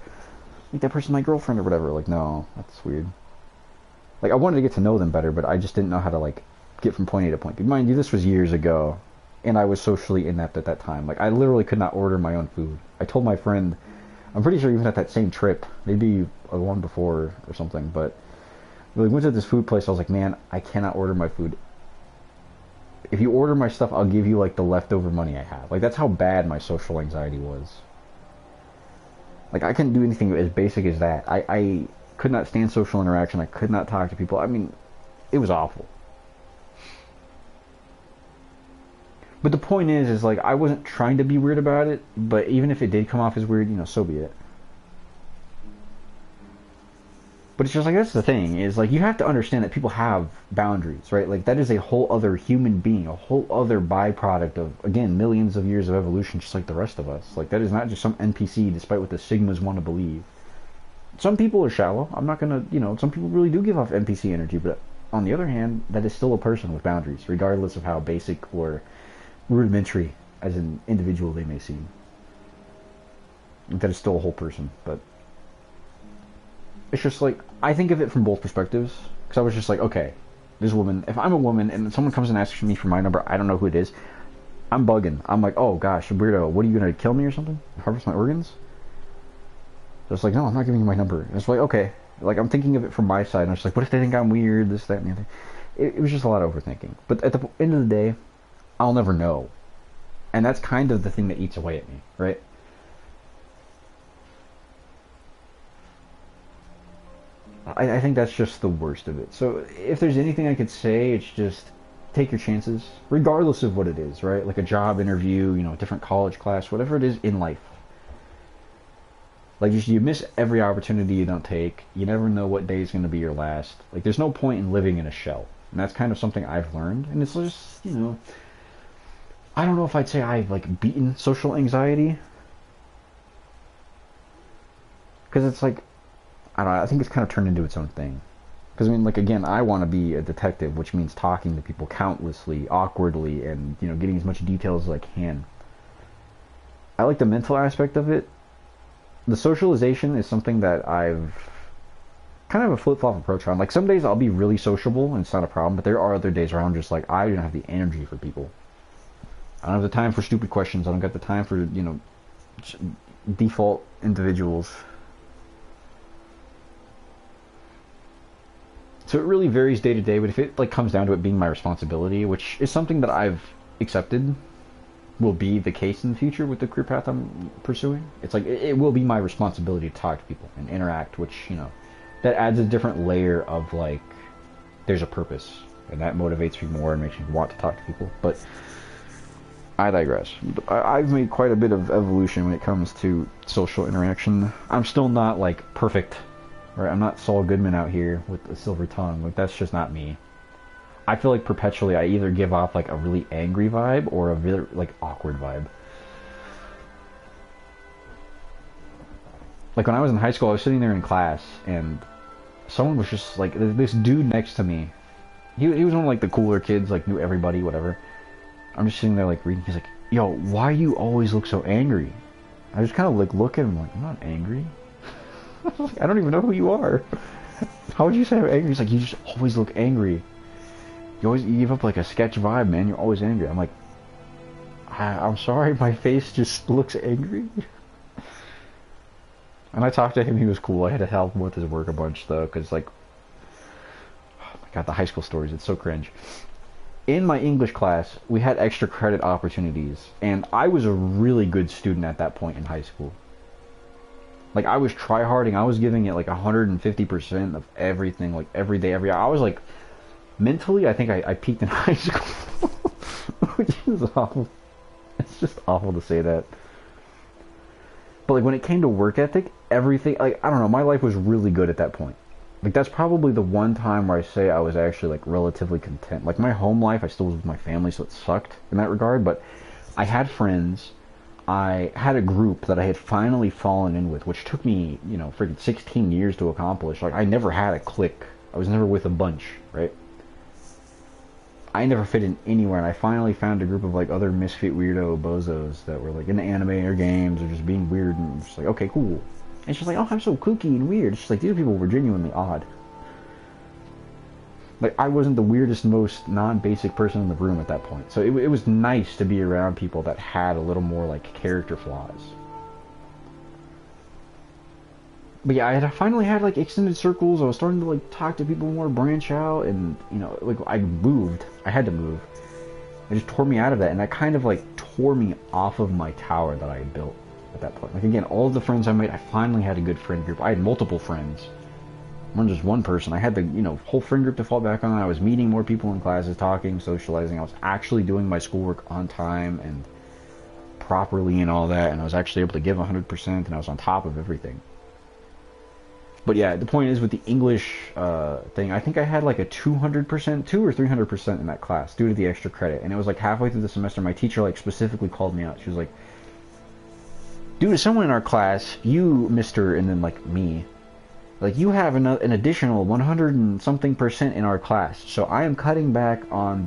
like, that person's my girlfriend or whatever. Like, no, that's weird. Like, I wanted to get to know them better, but I just didn't know how to, like, get from point A to point B. Mind you, this was years ago. And I was socially inept at that time. Like, I literally could not order my own food. I told my friend, I'm pretty sure even at that same trip, maybe a one before or something, but we went to this food place. I was like, man, I cannot order my food. If you order my stuff, I'll give you, like, the leftover money I have. Like, that's how bad my social anxiety was. Like, I couldn't do anything as basic as that. I could not stand social interaction. I could not talk to people. I mean, it was awful. But the point is like, I wasn't trying to be weird about it, but even if it did come off as weird, you know, so be it. But it's just like, that's the thing, is like, you have to understand that people have boundaries, right? Like, that is a whole other human being, a whole other byproduct of, again, millions of years of evolution, just like the rest of us. Like, that is not just some NPC, despite what the Sigmas want to believe. Some people are shallow. I'm not gonna, you know, some people really do give off NPC energy, but on the other hand, that is still a person with boundaries, regardless of how basic or rudimentary as an individual they may seem. That is still a whole person, but it's just like, I think of it from both perspectives, because I was just like, okay, this woman, if I'm a woman and someone comes and asks me for my number, I don't know who it is, I'm bugging. I'm like, oh gosh, weirdo, what are you gonna kill me or something? Harvest my organs? So it's like, no, I'm not giving you my number. And it's like, okay, like, I'm thinking of it from my side, and I'm just like, what if they think I'm weird, this, that, and the other. It was just a lot of overthinking. But at the end of the day, I'll never know. And that's kind of the thing that eats away at me, right? I think that's just the worst of it. So if there's anything I could say, it's just take your chances, regardless of what it is, right? Like a job interview, you know, a different college class, whatever it is in life. Like, you miss every opportunity you don't take. You never know what day is going to be your last. Like, there's no point in living in a shell. And that's kind of something I've learned. And it's just, you know, I don't know if I'd say I've, like, beaten social anxiety. Because it's like, I don't know, I think it's kind of turned into its own thing. Because, I mean, like, again, I want to be a detective, which means talking to people countlessly, awkwardly, and, you know, getting as much detail as I can. I like the mental aspect of it. The socialization is something that I've kind of a flip-flop approach on. Like, some days I'll be really sociable, and it's not a problem, but there are other days where I'm just like, I don't have the energy for people. I don't have the time for stupid questions. I don't got the time for, you know, default individuals. So it really varies day to day, but if it like comes down to it being my responsibility, which is something that I've accepted will be the case in the future with the career path I'm pursuing, it's like it will be my responsibility to talk to people and interact, which, you know, that adds a different layer of like, there's a purpose, and that motivates me more and makes me want to talk to people. But I digress. I've made quite a bit of evolution when it comes to social interaction. I'm still not like perfect. Right, I'm not Saul Goodman out here with a silver tongue. Like, that's just not me. I feel like perpetually I either give off like a really angry vibe or a really like awkward vibe. Like, when I was in high school, I was sitting there in class and someone was just like, this dude next to me. He was one of like the cooler kids, like knew everybody, whatever. I'm just sitting there like reading. He's like, yo, why you always look so angry? I just kind of like look at him like, I'm not angry. I don't even know who you are. How would you say I'm angry? He's like, you just always look angry. You give up like a sketch vibe, man. You're always angry. I'm like, I'm sorry, my face just looks angry. And I talked to him, he was cool. I had to help him with his work a bunch though, because like, oh my god, the high school stories, it's so cringe. In my English class, we had extra credit opportunities, and I was a really good student at that point in high school. Like, I was tryharding, I was giving it like 150% of everything, like every day, every hour. I was like, mentally, I think I peaked in high school. Which is awful. It's just awful to say that. But like, when it came to work ethic, everything, like, I don't know, my life was really good at that point. Like, that's probably the one time where I say I was actually like relatively content. Like, my home life, I still was with my family, so it sucked in that regard, but I had friends. I had a group that I had finally fallen in with, which took me, you know, freaking 16 years to accomplish. Like, I never had a clique. I was never with a bunch, right? I never fit in anywhere, and I finally found a group of, like, other misfit weirdo bozos that were, like, into anime or games or just being weird, and just like, okay, cool. And it's just like, oh, I'm so kooky and weird. It's just like, these people were genuinely odd. Like, I wasn't the weirdest, most non-basic person in the room at that point. So it was nice to be around people that had a little more, like, character flaws. But yeah, I finally had, like, extended circles. I was starting to, like, talk to people more, branch out, and, you know, like, I moved. I had to move. It just tore me out of that, and that kind of, like, tore me off of my tower that I had built at that point. Like, again, all of the friends I made, I finally had a good friend group. I had multiple friends. I'm just one person. I had the, you know, whole friend group to fall back on. I was meeting more people in classes, talking, socializing. I was actually doing my schoolwork on time and properly and all that, and I was actually able to give 100%, and I was on top of everything. But yeah, the point is with the English thing, I think I had like a 200%, 2 or 300% in that class due to the extra credit. And it was like halfway through the semester, my teacher like specifically called me out. She was like, due to someone in our class, you, Mr. and then like me, like you have an additional 100 and something percent in our class. So I am cutting back on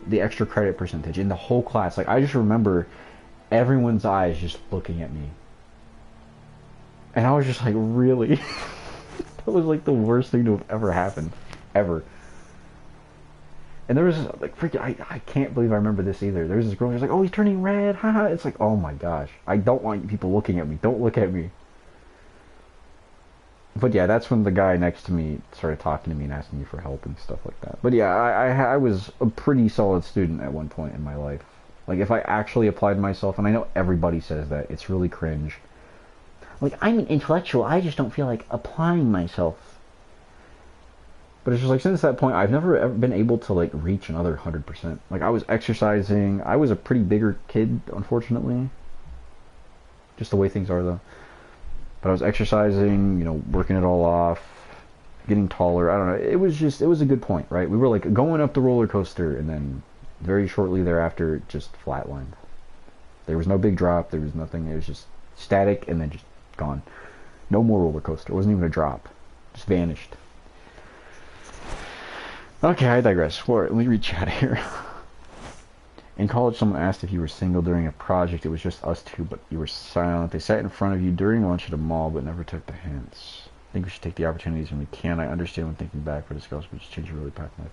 the extra credit percentage in the whole class. Like I just remember everyone's eyes just looking at me. And I was just like, really? That was like the worst thing to have ever happened. Ever. And there was like freaking, I can't believe I remember this either. There was this girl who was like, oh, he's turning red, haha. It's like, oh my gosh. I don't want people looking at me. Don't look at me. But yeah, that's when the guy next to me started talking to me and asking me for help and stuff like that. But yeah, I was a pretty solid student at one point in my life. Like if I actually applied myself, and I know everybody says that, it's really cringe. Like, I'm an intellectual, I just don't feel like applying myself. But it's just like, since that point, I've never ever been able to, like, reach another 100%. Like, I was exercising. I was a pretty bigger kid, unfortunately. Just the way things are, though. But I was exercising, you know, working it all off, getting taller. I don't know. It was a good point, right? We were, like, going up the roller coaster, and then very shortly thereafter, it just flatlined. There was no big drop. There was nothing. It was just static, and then just gone. No more roller coaster. It wasn't even a drop. Just vanished. Okay, I digress. Let me read chat here. In college, someone asked if you were single during a project. It was just us two, but you were silent. They sat in front of you during lunch at a mall, but never took the hints. I think we should take the opportunities when we can. I understand when thinking back for discuss, but just change your really path in life.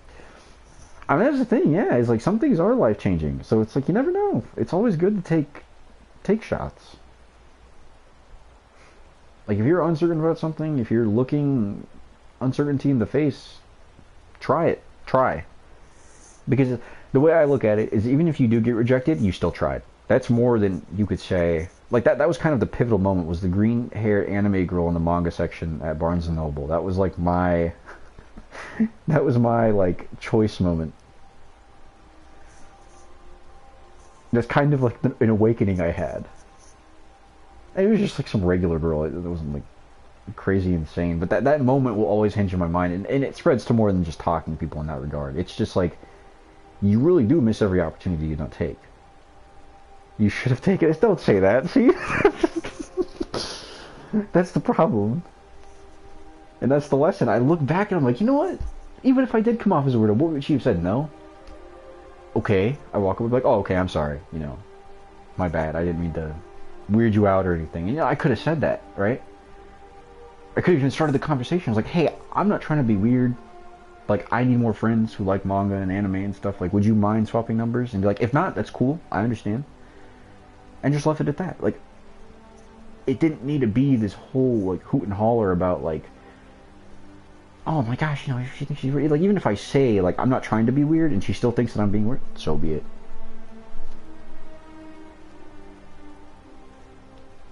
I mean, that's the thing, yeah. It's like some things are life-changing. So it's like, you never know. It's always good to take shots. Like, if you're uncertain about something, if you're looking uncertainty in the face, try it. Try. Because the way I look at it is, even if you do get rejected, you still tried. That's more than you could say. Like, that was kind of the pivotal moment, was the green-haired anime girl in the manga section at Barnes & Noble. That was, like, my... that was my, like, choice moment. That's kind of, like, an awakening I had. It was just like some regular girl. It wasn't like crazy insane. But that moment will always hinge in my mind. And it spreads to more than just talking to people in that regard. It's just like, you really do miss every opportunity you don't take. You should have taken it. Don't say that. See? That's the problem. And that's the lesson. I look back and I'm like, you know what? Even if I did come off as a weirdo, what would she have said? No? Okay. I walk away like, oh, okay, I'm sorry. You know, my bad. I didn't mean to weird you out or anything. And, you know, I could have said that, right? I could have even started the conversation. I was like, hey, I'm not trying to be weird. Like, I need more friends who like manga and anime and stuff. Like, would you mind swapping numbers? And be like, if not, that's cool. I understand. And just left it at that. Like, it didn't need to be this whole, like, hoot and holler about, like, oh my gosh, you know, she thinks she's weird. Like, even if I say, like, I'm not trying to be weird and she still thinks that I'm being weird, so be it.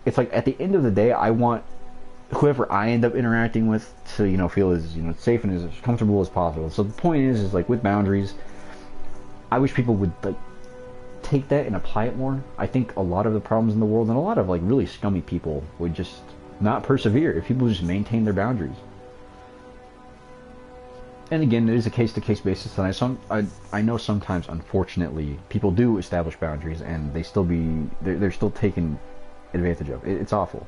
It's like, at the end of the day, I want whoever I end up interacting with to, you know, feel as, you know, safe and as comfortable as possible. So the point is like, with boundaries, I wish people would, like, take that and apply it more. I think a lot of the problems in the world, and a lot of, like, really scummy people would just not persevere if people just maintain their boundaries. And again, it is a case-to-case basis, and I know sometimes, unfortunately, people do establish boundaries, and they're still taken advantage of. It's awful.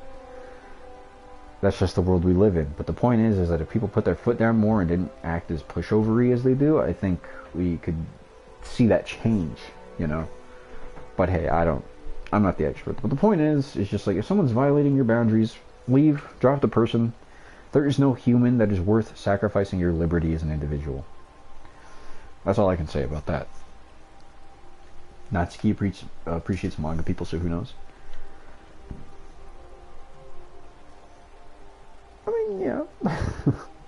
That's just the world we live in. But the point is that if people put their foot down more and didn't act as pushovery as they do, I think we could see that change, you know? But hey, I'm not the expert. But the point is, it's just like, if someone's violating your boundaries, leave, drop the person. There is no human that is worth sacrificing your liberty as an individual. That's all I can say about that. Natsuki appreciates manga people, so who knows? I mean, yeah.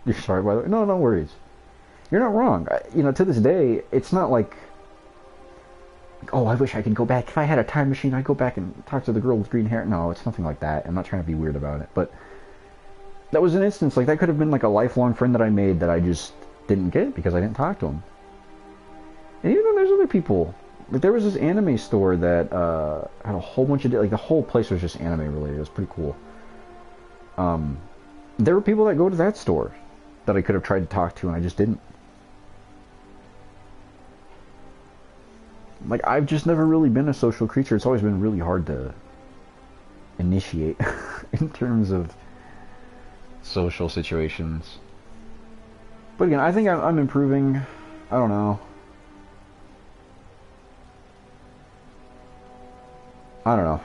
You're sorry, by the way. No worries. You're not wrong. You know, to this day, it's not like, oh, I wish I could go back. If I had a time machine, I'd go back and talk to the girl with green hair. No, it's nothing like that. I'm not trying to be weird about it. But That was an instance, like, that could have been like a lifelong friend that I made that I just didn't get because I didn't talk to him. And even though there's other people, like, there was this anime store that had a whole bunch of, like, the whole place was just anime related. It was pretty cool. There were people that go to that store that I could have tried to talk to and I just didn't. Like, I've just never really been a social creature. It's always been really hard to initiate in terms of social situations. But again, I think I'm improving. I don't know. I don't know.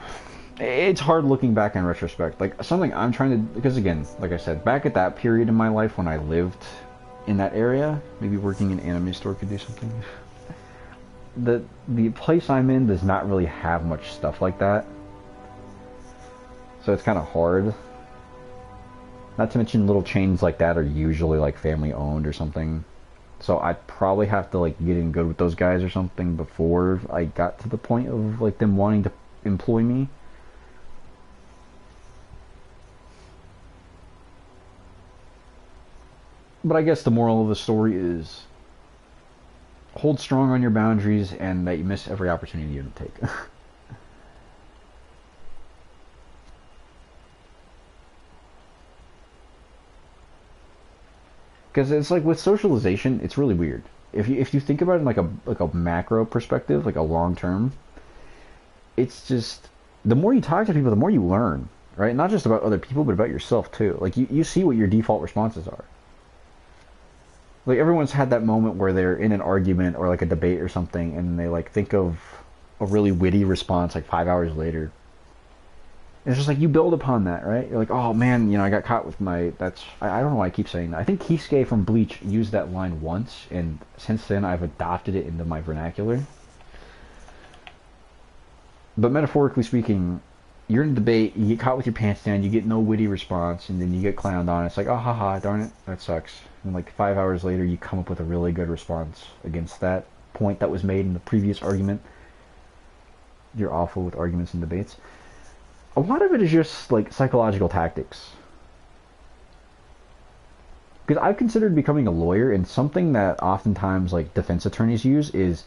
It's hard looking back in retrospect. Like, something I'm trying to... Because again, like I said, back at that period in my life when I lived in that area, maybe working in an anime store could do something. The place I'm in does not really have much stuff like that. So it's kind of hard. Not to mention little chains like that are usually like family owned or something. So I'd probably have to like get in good with those guys or something before I got to the point of like them wanting to employ me. But I guess the moral of the story is hold strong on your boundaries and that you miss every opportunity you take. Because it's like with socialization, it's really weird. If you think about it in like a macro perspective, like a long term, it's just the more you talk to people, the more you learn, right? Not just about other people, but about yourself too. Like you see what your default responses are. Like everyone's had that moment where they're in an argument or like a debate or something, and they like think of a really witty response like 5 hours later. It's just like you build upon that, right? You're like, oh man, you know, I got caught with my... I don't know why I keep saying that. I think Kisuke from Bleach used that line once, and since then I've adopted it into my vernacular. But metaphorically speaking, you're in a debate, you get caught with your pants down, you get no witty response, and then you get clowned on. It's like, oh haha, darn it, that sucks. And like 5 hours later, you come up with a really good response against that point that was made in the previous argument. You're awful with arguments and debates. A lot of it is just like psychological tactics. Because I've considered becoming a lawyer, and something that oftentimes like defense attorneys use is,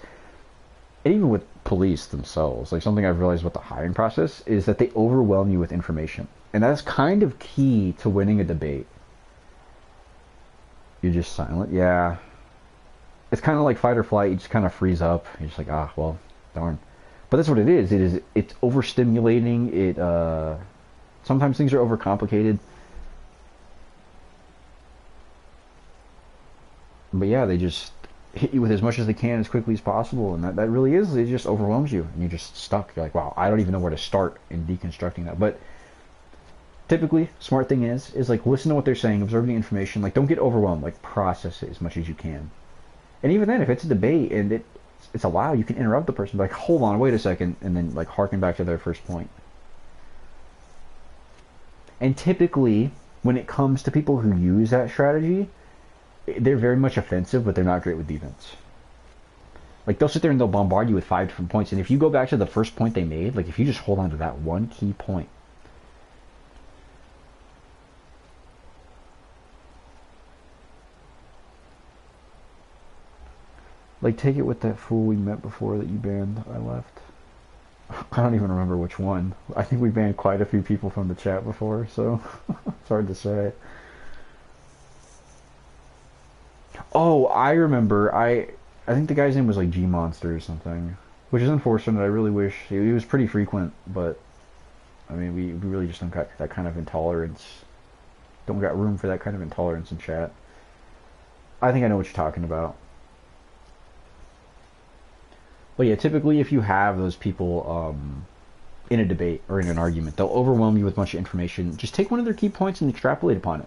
and even with police themselves, like something I've realized with the hiring process is that they overwhelm you with information. And that's kind of key to winning a debate. You're just silent. Yeah. It's kind of like fight or flight. You just kind of freeze up. You're just like, ah, well, darn. But that's what it is. It's overstimulating. Sometimes things are overcomplicated. But yeah, they just hit you with as much as they can as quickly as possible, and that really is, it just overwhelms you, and you're just stuck. You're like, wow, I don't even know where to start in deconstructing that. But typically, smart thing is like listen to what they're saying, observe the information, like don't get overwhelmed, like process it as much as you can. And even then, if it's a debate and it's allowed, you can interrupt the person, like, hold on, wait a second, and then like harken back to their first point. And typically, when it comes to people who use that strategy, they're very much offensive, but they're not great with defense. Like, they'll sit there and they'll bombard you with 5 different points, and if you go back to the first point they made, like if you just hold on to that one key point, like, take it with that fool we met before that you banned. I left. I don't even remember which one. I think we banned quite a few people from the chat before, so it's hard to say. Oh, I remember. I think the guy's name was like G Monster or something, which is unfortunate. I really wish he was pretty frequent, but I mean, we really just don't got that kind of intolerance. Don't got room for that kind of intolerance in chat. I think I know what you're talking about. But yeah, typically if you have those people in a debate or in an argument, they'll overwhelm you with a bunch of information. Just take one of their key points and extrapolate upon it.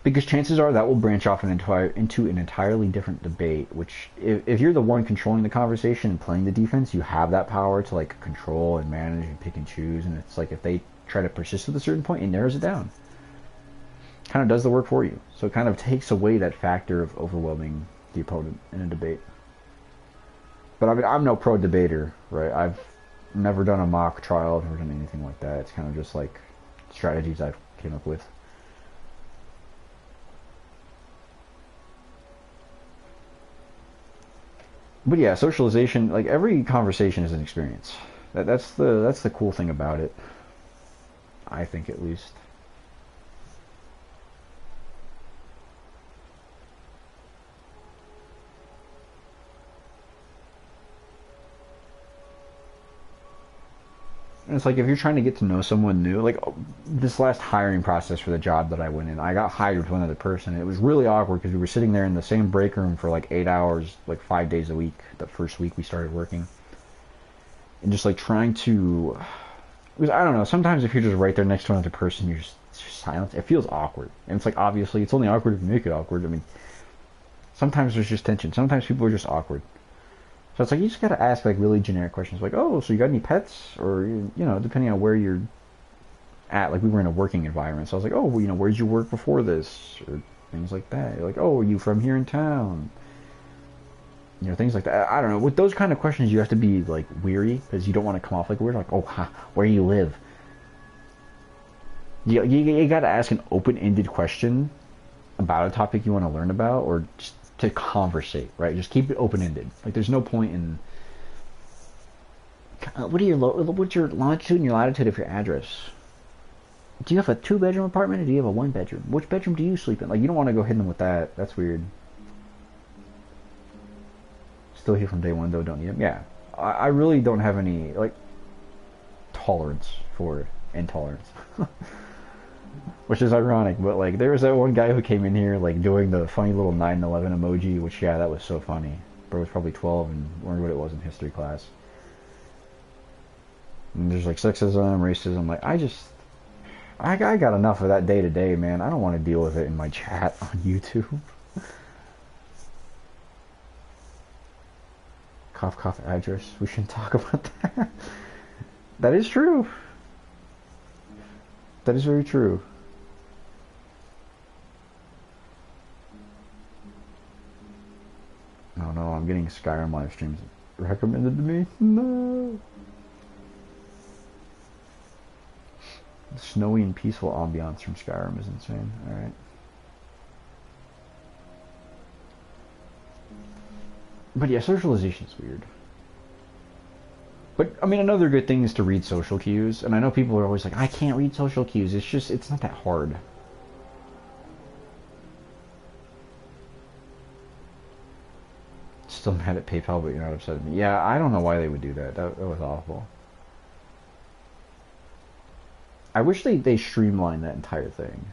Because chances are that will branch off into an entirely different debate, which if you're the one controlling the conversation and playing the defense, you have that power to like control and manage and pick and choose. And it's like if they try to persist with a certain point, it narrows it down. Kind of does the work for you. So it kind of takes away that factor of overwhelming the opponent in a debate. But I mean, I'm no pro debater, right? I've never done a mock trial, I've never done anything like that. It's kind of just like strategies I've came up with. But yeah, socialization, like every conversation is an experience. That's the cool thing about it. I think, at least. And it's like if you're trying to get to know someone new, like this last hiring process for the job that I went in, I got hired with one other person. It was really awkward because we were sitting there in the same break room for like 8 hours, like 5 days a week, the first week we started working. And just like trying to, because I don't know, sometimes if you're just right there next to another person, you're just silent. It feels awkward. And it's like, obviously, it's only awkward if you make it awkward. I mean, sometimes there's just tension. Sometimes people are just awkward. So it's like you just gotta ask like really generic questions, like, "Oh, so you got any pets?" Or you know, depending on where you're at. Like we were in a working environment, so I was like, "Oh, well, you know, where did you work before this?" Or things like that. You're like, "Oh, are you from here in town?" You know, things like that. I don't know. With those kind of questions, you have to be like weary because you don't want to come off like weird. Like, "Oh, where do you live?" You gotta ask an open-ended question about a topic you want to learn about, or just to conversate, right? Just keep it open-ended. Like there's no point in what's your longitude and your latitude of your address? Do you have a 2-bedroom apartment or do you have a 1-bedroom? Which bedroom do you sleep in? Like you don't want to go hitting them with that. That's weird. Still here from day one though, don't need them. Yeah, I really don't have any like tolerance for intolerance. Which is ironic, but like there was that one guy who came in here like doing the funny little 9/11 emoji, which yeah, that was so funny. Bro was probably 12 and learned what it was in history class. And there's like sexism, racism. Like I got enough of that day to day, man. I don't want to deal with it in my chat on YouTube. Cough cough address. We shouldn't talk about that. That is true. That is very true. Oh no, I'm getting Skyrim live streams recommended to me. No. The snowy and peaceful ambiance from Skyrim is insane. Alright. But yeah, socialization is weird. But, I mean, another good thing is to read social cues. And I know people are always like, I can't read social cues. It's not that hard. Still mad at PayPal, but you're not upset at me. Yeah, I don't know why they would do that. That was awful. I wish they streamlined that entire thing.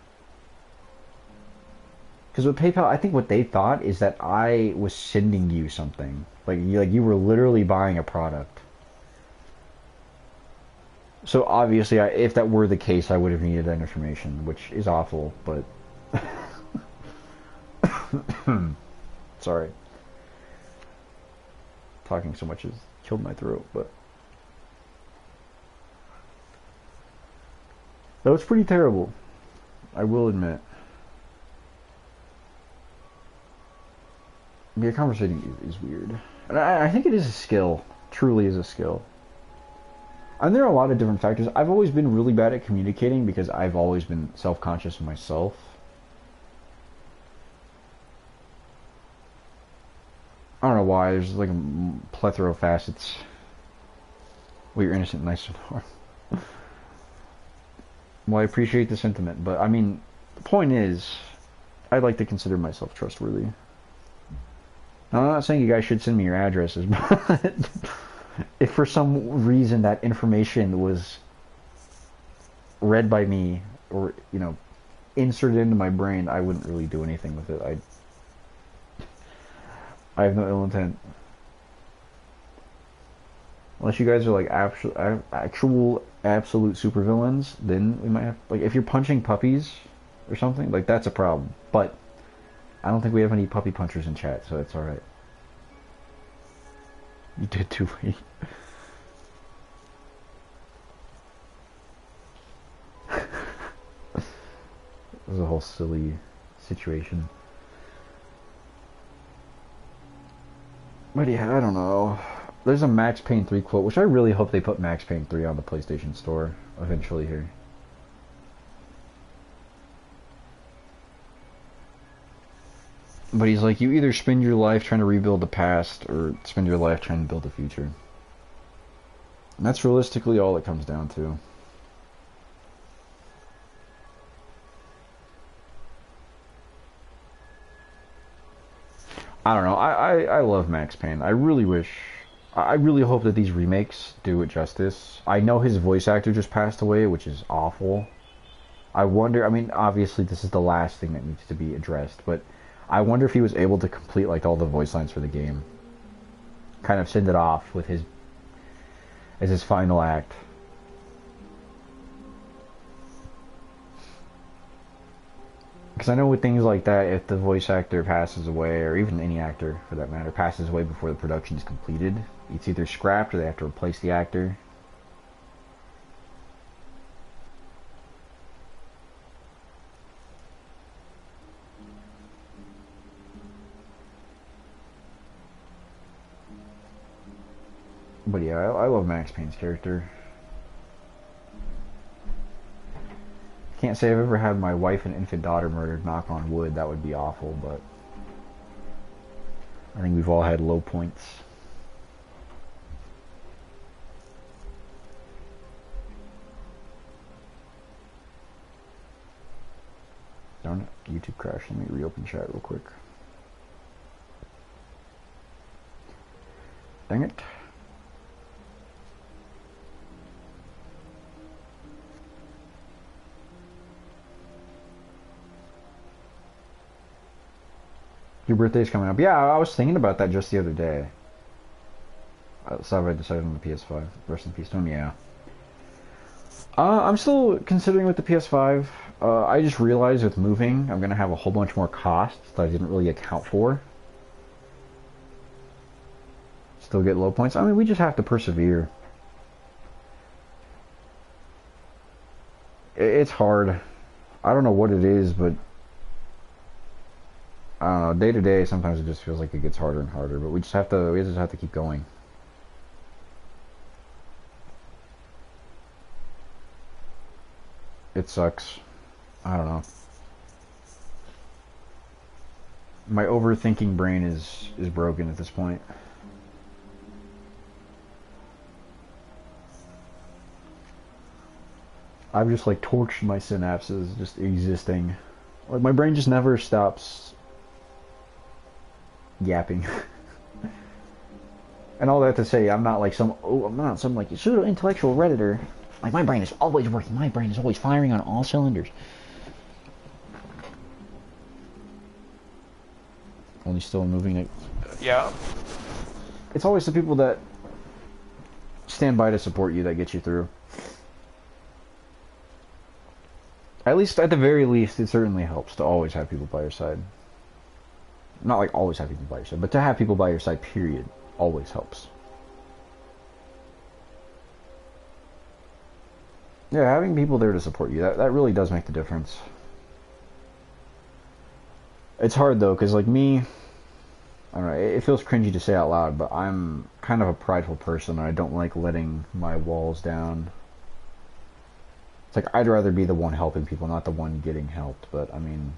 Because with PayPal, I think what they thought is that I was sending you something. Like you were literally buying a product. So obviously, if that were the case, I would have needed that information, which is awful, but... Sorry. Talking so much has killed my throat, but... That was pretty terrible. I will admit. Yeah, conversating is weird. And I think it is a skill. Truly is a skill. And there are a lot of different factors. I've always been really bad at communicating because I've always been self-conscious of myself. I don't know why. There's like a plethora of facets. Well, you're innocent, nice to know. Well, I appreciate the sentiment, but I mean, the point is, I'd like to consider myself trustworthy. Now, I'm not saying you guys should send me your addresses, but if for some reason that information was read by me or, you know, inserted into my brain, I wouldn't really do anything with it. I have no ill intent. Unless you guys are like actual absolute supervillains, then we might have, like, if you're punching puppies or something, like, that's a problem. But I don't think we have any puppy punchers in chat, so that's alright. You did too late. It was a whole silly situation. But yeah, I don't know. There's a Max Payne 3 quote, which I really hope they put Max Payne 3 on the PlayStation Store eventually here. But he's like, you either spend your life trying to rebuild the past, or spend your life trying to build the future. And that's realistically all it comes down to. I don't know. I love Max Payne. I really hope that these remakes do it justice. I know his voice actor just passed away, which is awful. I wonder, I mean, obviously this is the last thing that needs to be addressed, but I wonder if he was able to complete, like, all the voice lines for the game. Kind of send it off with his, as his final act. Because I know with things like that, if the voice actor passes away, or even any actor for that matter, passes away before the production is completed, it's either scrapped or they have to replace the actor. But yeah, I love Max Payne's character. Can't say I've ever had my wife and infant daughter murdered, knock on wood. That would be awful, but I think we've all had low points. Darn it, YouTube crashed. Let me reopen chat real quick. Dang it. Your birthday's coming up. Yeah, I was thinking about that just the other day. So I decided on the PS5. Rest in peace to him, yeah. I'm still considering with the PS5. I just realized with moving, I'm going to have a whole bunch more costs that I didn't really account for. Still get low points. I mean, we just have to persevere. It's hard. I don't know what it is, but I don't know, day to day sometimes it just feels like it gets harder and harder, but we just have to keep going. It sucks. I don't know. My overthinking brain is broken at this point. I've just like torched my synapses just existing. Like my brain just never stops yapping. And all that to say, I'm not some like pseudo intellectual redditor. Like my brain is always working. My brain is always firing on all cylinders. Only still moving it. Yeah. It's always the people that stand by to support you that get you through. At least, at the very least, it certainly helps to always have people by your side. Not like always have people by your side, but to have people by your side, period, always helps. Yeah, having people there to support you, that really does make the difference. It's hard though, because like me, I don't know, it feels cringy to say out loud, but I'm kind of a prideful person and I don't like letting my walls down. It's like I'd rather be the one helping people, not the one getting helped, but I mean,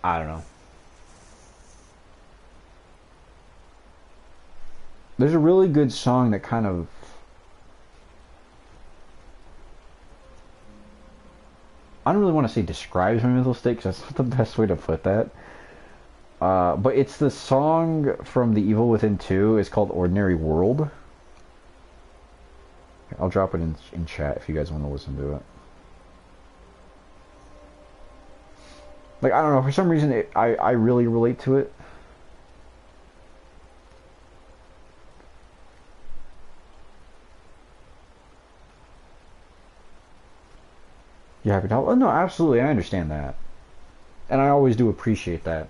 I don't know. There's a really good song that kind of, I don't really want to say describes my mental state, because that's not the best way to put that. But it's the song from The Evil Within 2. It's called Ordinary World. I'll drop it in chat if you guys want to listen to it. Like, I don't know, for some reason I really relate to it. You happy to help? Oh, no, absolutely, I understand that. And I always do appreciate that.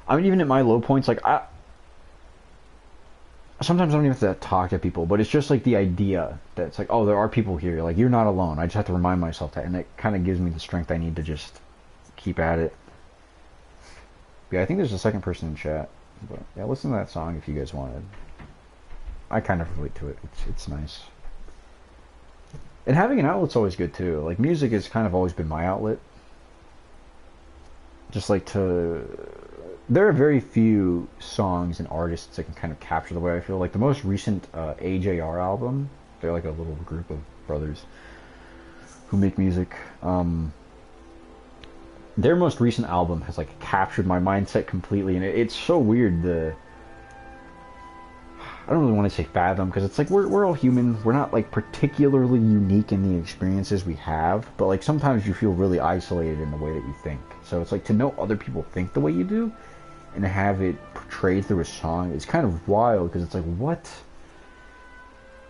I mean, even at my low points, like, sometimes I don't even have to talk to people, but it's just like the idea that it's like, oh, there are people here. Like, you're not alone. I just have to remind myself that, and it kind of gives me the strength I need to just keep at it. Yeah, I think there's a second person in chat. But yeah, listen to that song if you guys wanted. I kind of relate to it. It's nice. And having an outlet's always good too. Like music has kind of always been my outlet. Just like to, there are very few songs and artists that can kind of capture the way I feel. Like the most recent AJR album, they're like a little group of brothers who make music. Their most recent album has like captured my mindset completely, and it's so weird. I don't really want to say fathom, because it's like we're all human. We're not like particularly unique in the experiences we have, but like sometimes you feel really isolated in the way that you think. So it's like to know other people think the way you do and have it portrayed through a song is kind of wild, because it's like, what?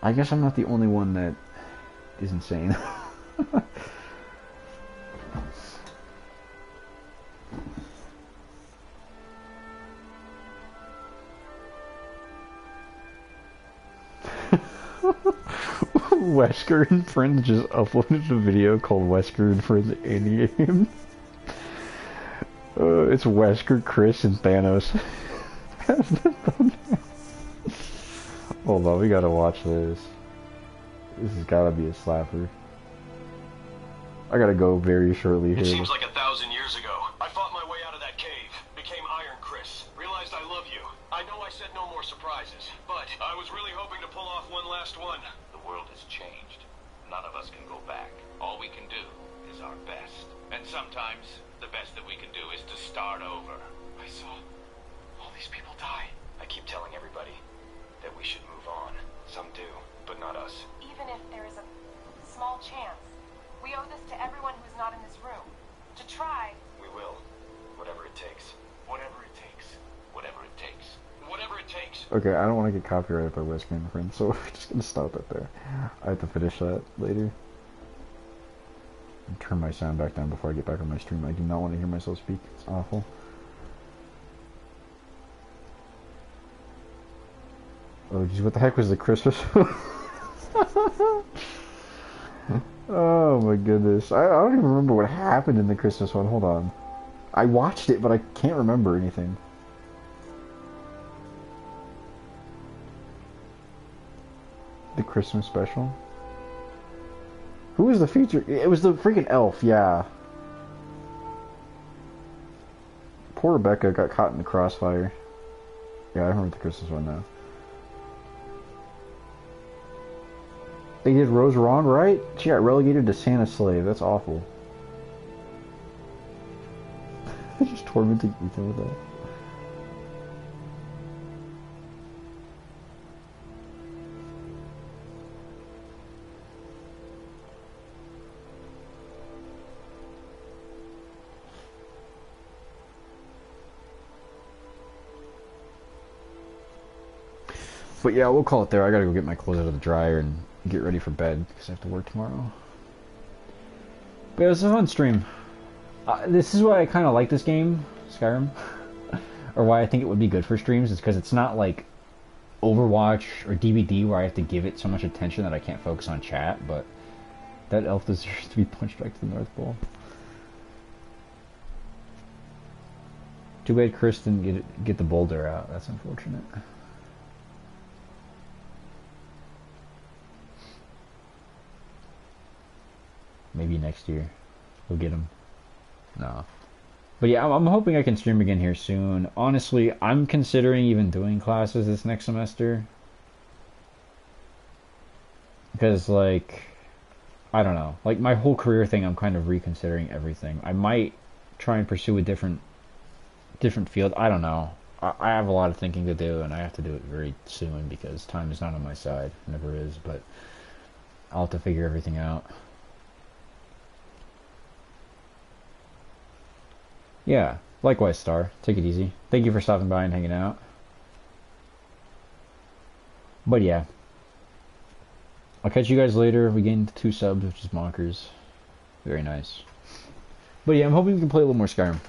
I guess I'm not the only one that is insane. Wesker and Friends just uploaded a video called Wesker and Friends Endgame. It's Wesker, Chris, and Thanos. Hold on, we gotta watch this. This has gotta be a slapper. I gotta go very shortly here. It seems like 1,000 years ago. I fought my way out of that cave, became Iron Chris, realized I love you. I know I said no more surprises, but I was really hoping to pull off one last one. The world has changed. None of us can go back. All we can do is our best. And sometimes, the best that we can do is to start over. I saw all these people die. I keep telling everybody that we should move on. Some do, but not us. Even if there is a small chance, we owe this to everyone who's not in this room. To try. We will. Whatever it takes. Whatever it takes. Whatever it takes. Whatever it takes. Okay, I don't want to get copyrighted by Wesker and Friends, so we're just gonna stop it there. I have to finish that later. And turn my sound back down before I get back on my stream. I do not want to hear myself speak. It's awful. Oh, geez, what the heck was the Christmas? Oh my goodness. I don't even remember what happened in the Christmas one. Hold on. I watched it, but I can't remember anything. The Christmas special? Who was the feature? It was the freaking elf, yeah. Poor Rebecca got caught in the crossfire. Yeah, I remember the Christmas one now. They did Rose wrong, right? She got relegated to Santa's slave. That's awful. Just tormenting Ethan with that. But yeah, we'll call it there. I gotta go get my clothes out of the dryer and get ready for bed because I have to work tomorrow. But yeah, it was a fun stream. This is why I kind of like this game, Skyrim, or why I think it would be good for streams, is because it's not like Overwatch or DBD where I have to give it so much attention that I can't focus on chat. But that elf deserves to be punched back to the North Pole. Too bad Chris didn't get the boulder out. That's unfortunate. Maybe next year we'll get him. No. But yeah, I'm hoping I can stream again here soon. Honestly, I'm considering even doing classes this next semester. Because, like, I don't know. Like, my whole career thing, I'm kind of reconsidering everything. I might try and pursue a different field. I don't know. I have a lot of thinking to do, and I have to do it very soon because time is not on my side. It never is, but I'll have to figure everything out. Yeah, likewise, Star. Take it easy. Thank you for stopping by and hanging out. But yeah. I'll catch you guys later. We gained 2 subs, which is bonkers. Very nice. But yeah, I'm hoping we can play a little more Skyrim.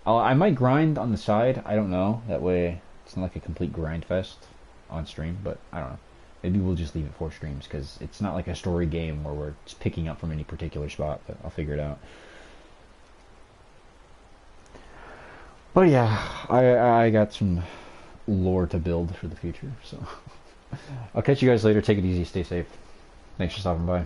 I might grind on the side. I don't know. That way, it's not like a complete grind fest on stream. But I don't know. Maybe we'll just leave it for streams, because it's not like a story game where we're just picking up from any particular spot. But I'll figure it out. But yeah, I got some lore to build for the future, so I'll catch you guys later. Take it easy, stay safe. Thanks for stopping by.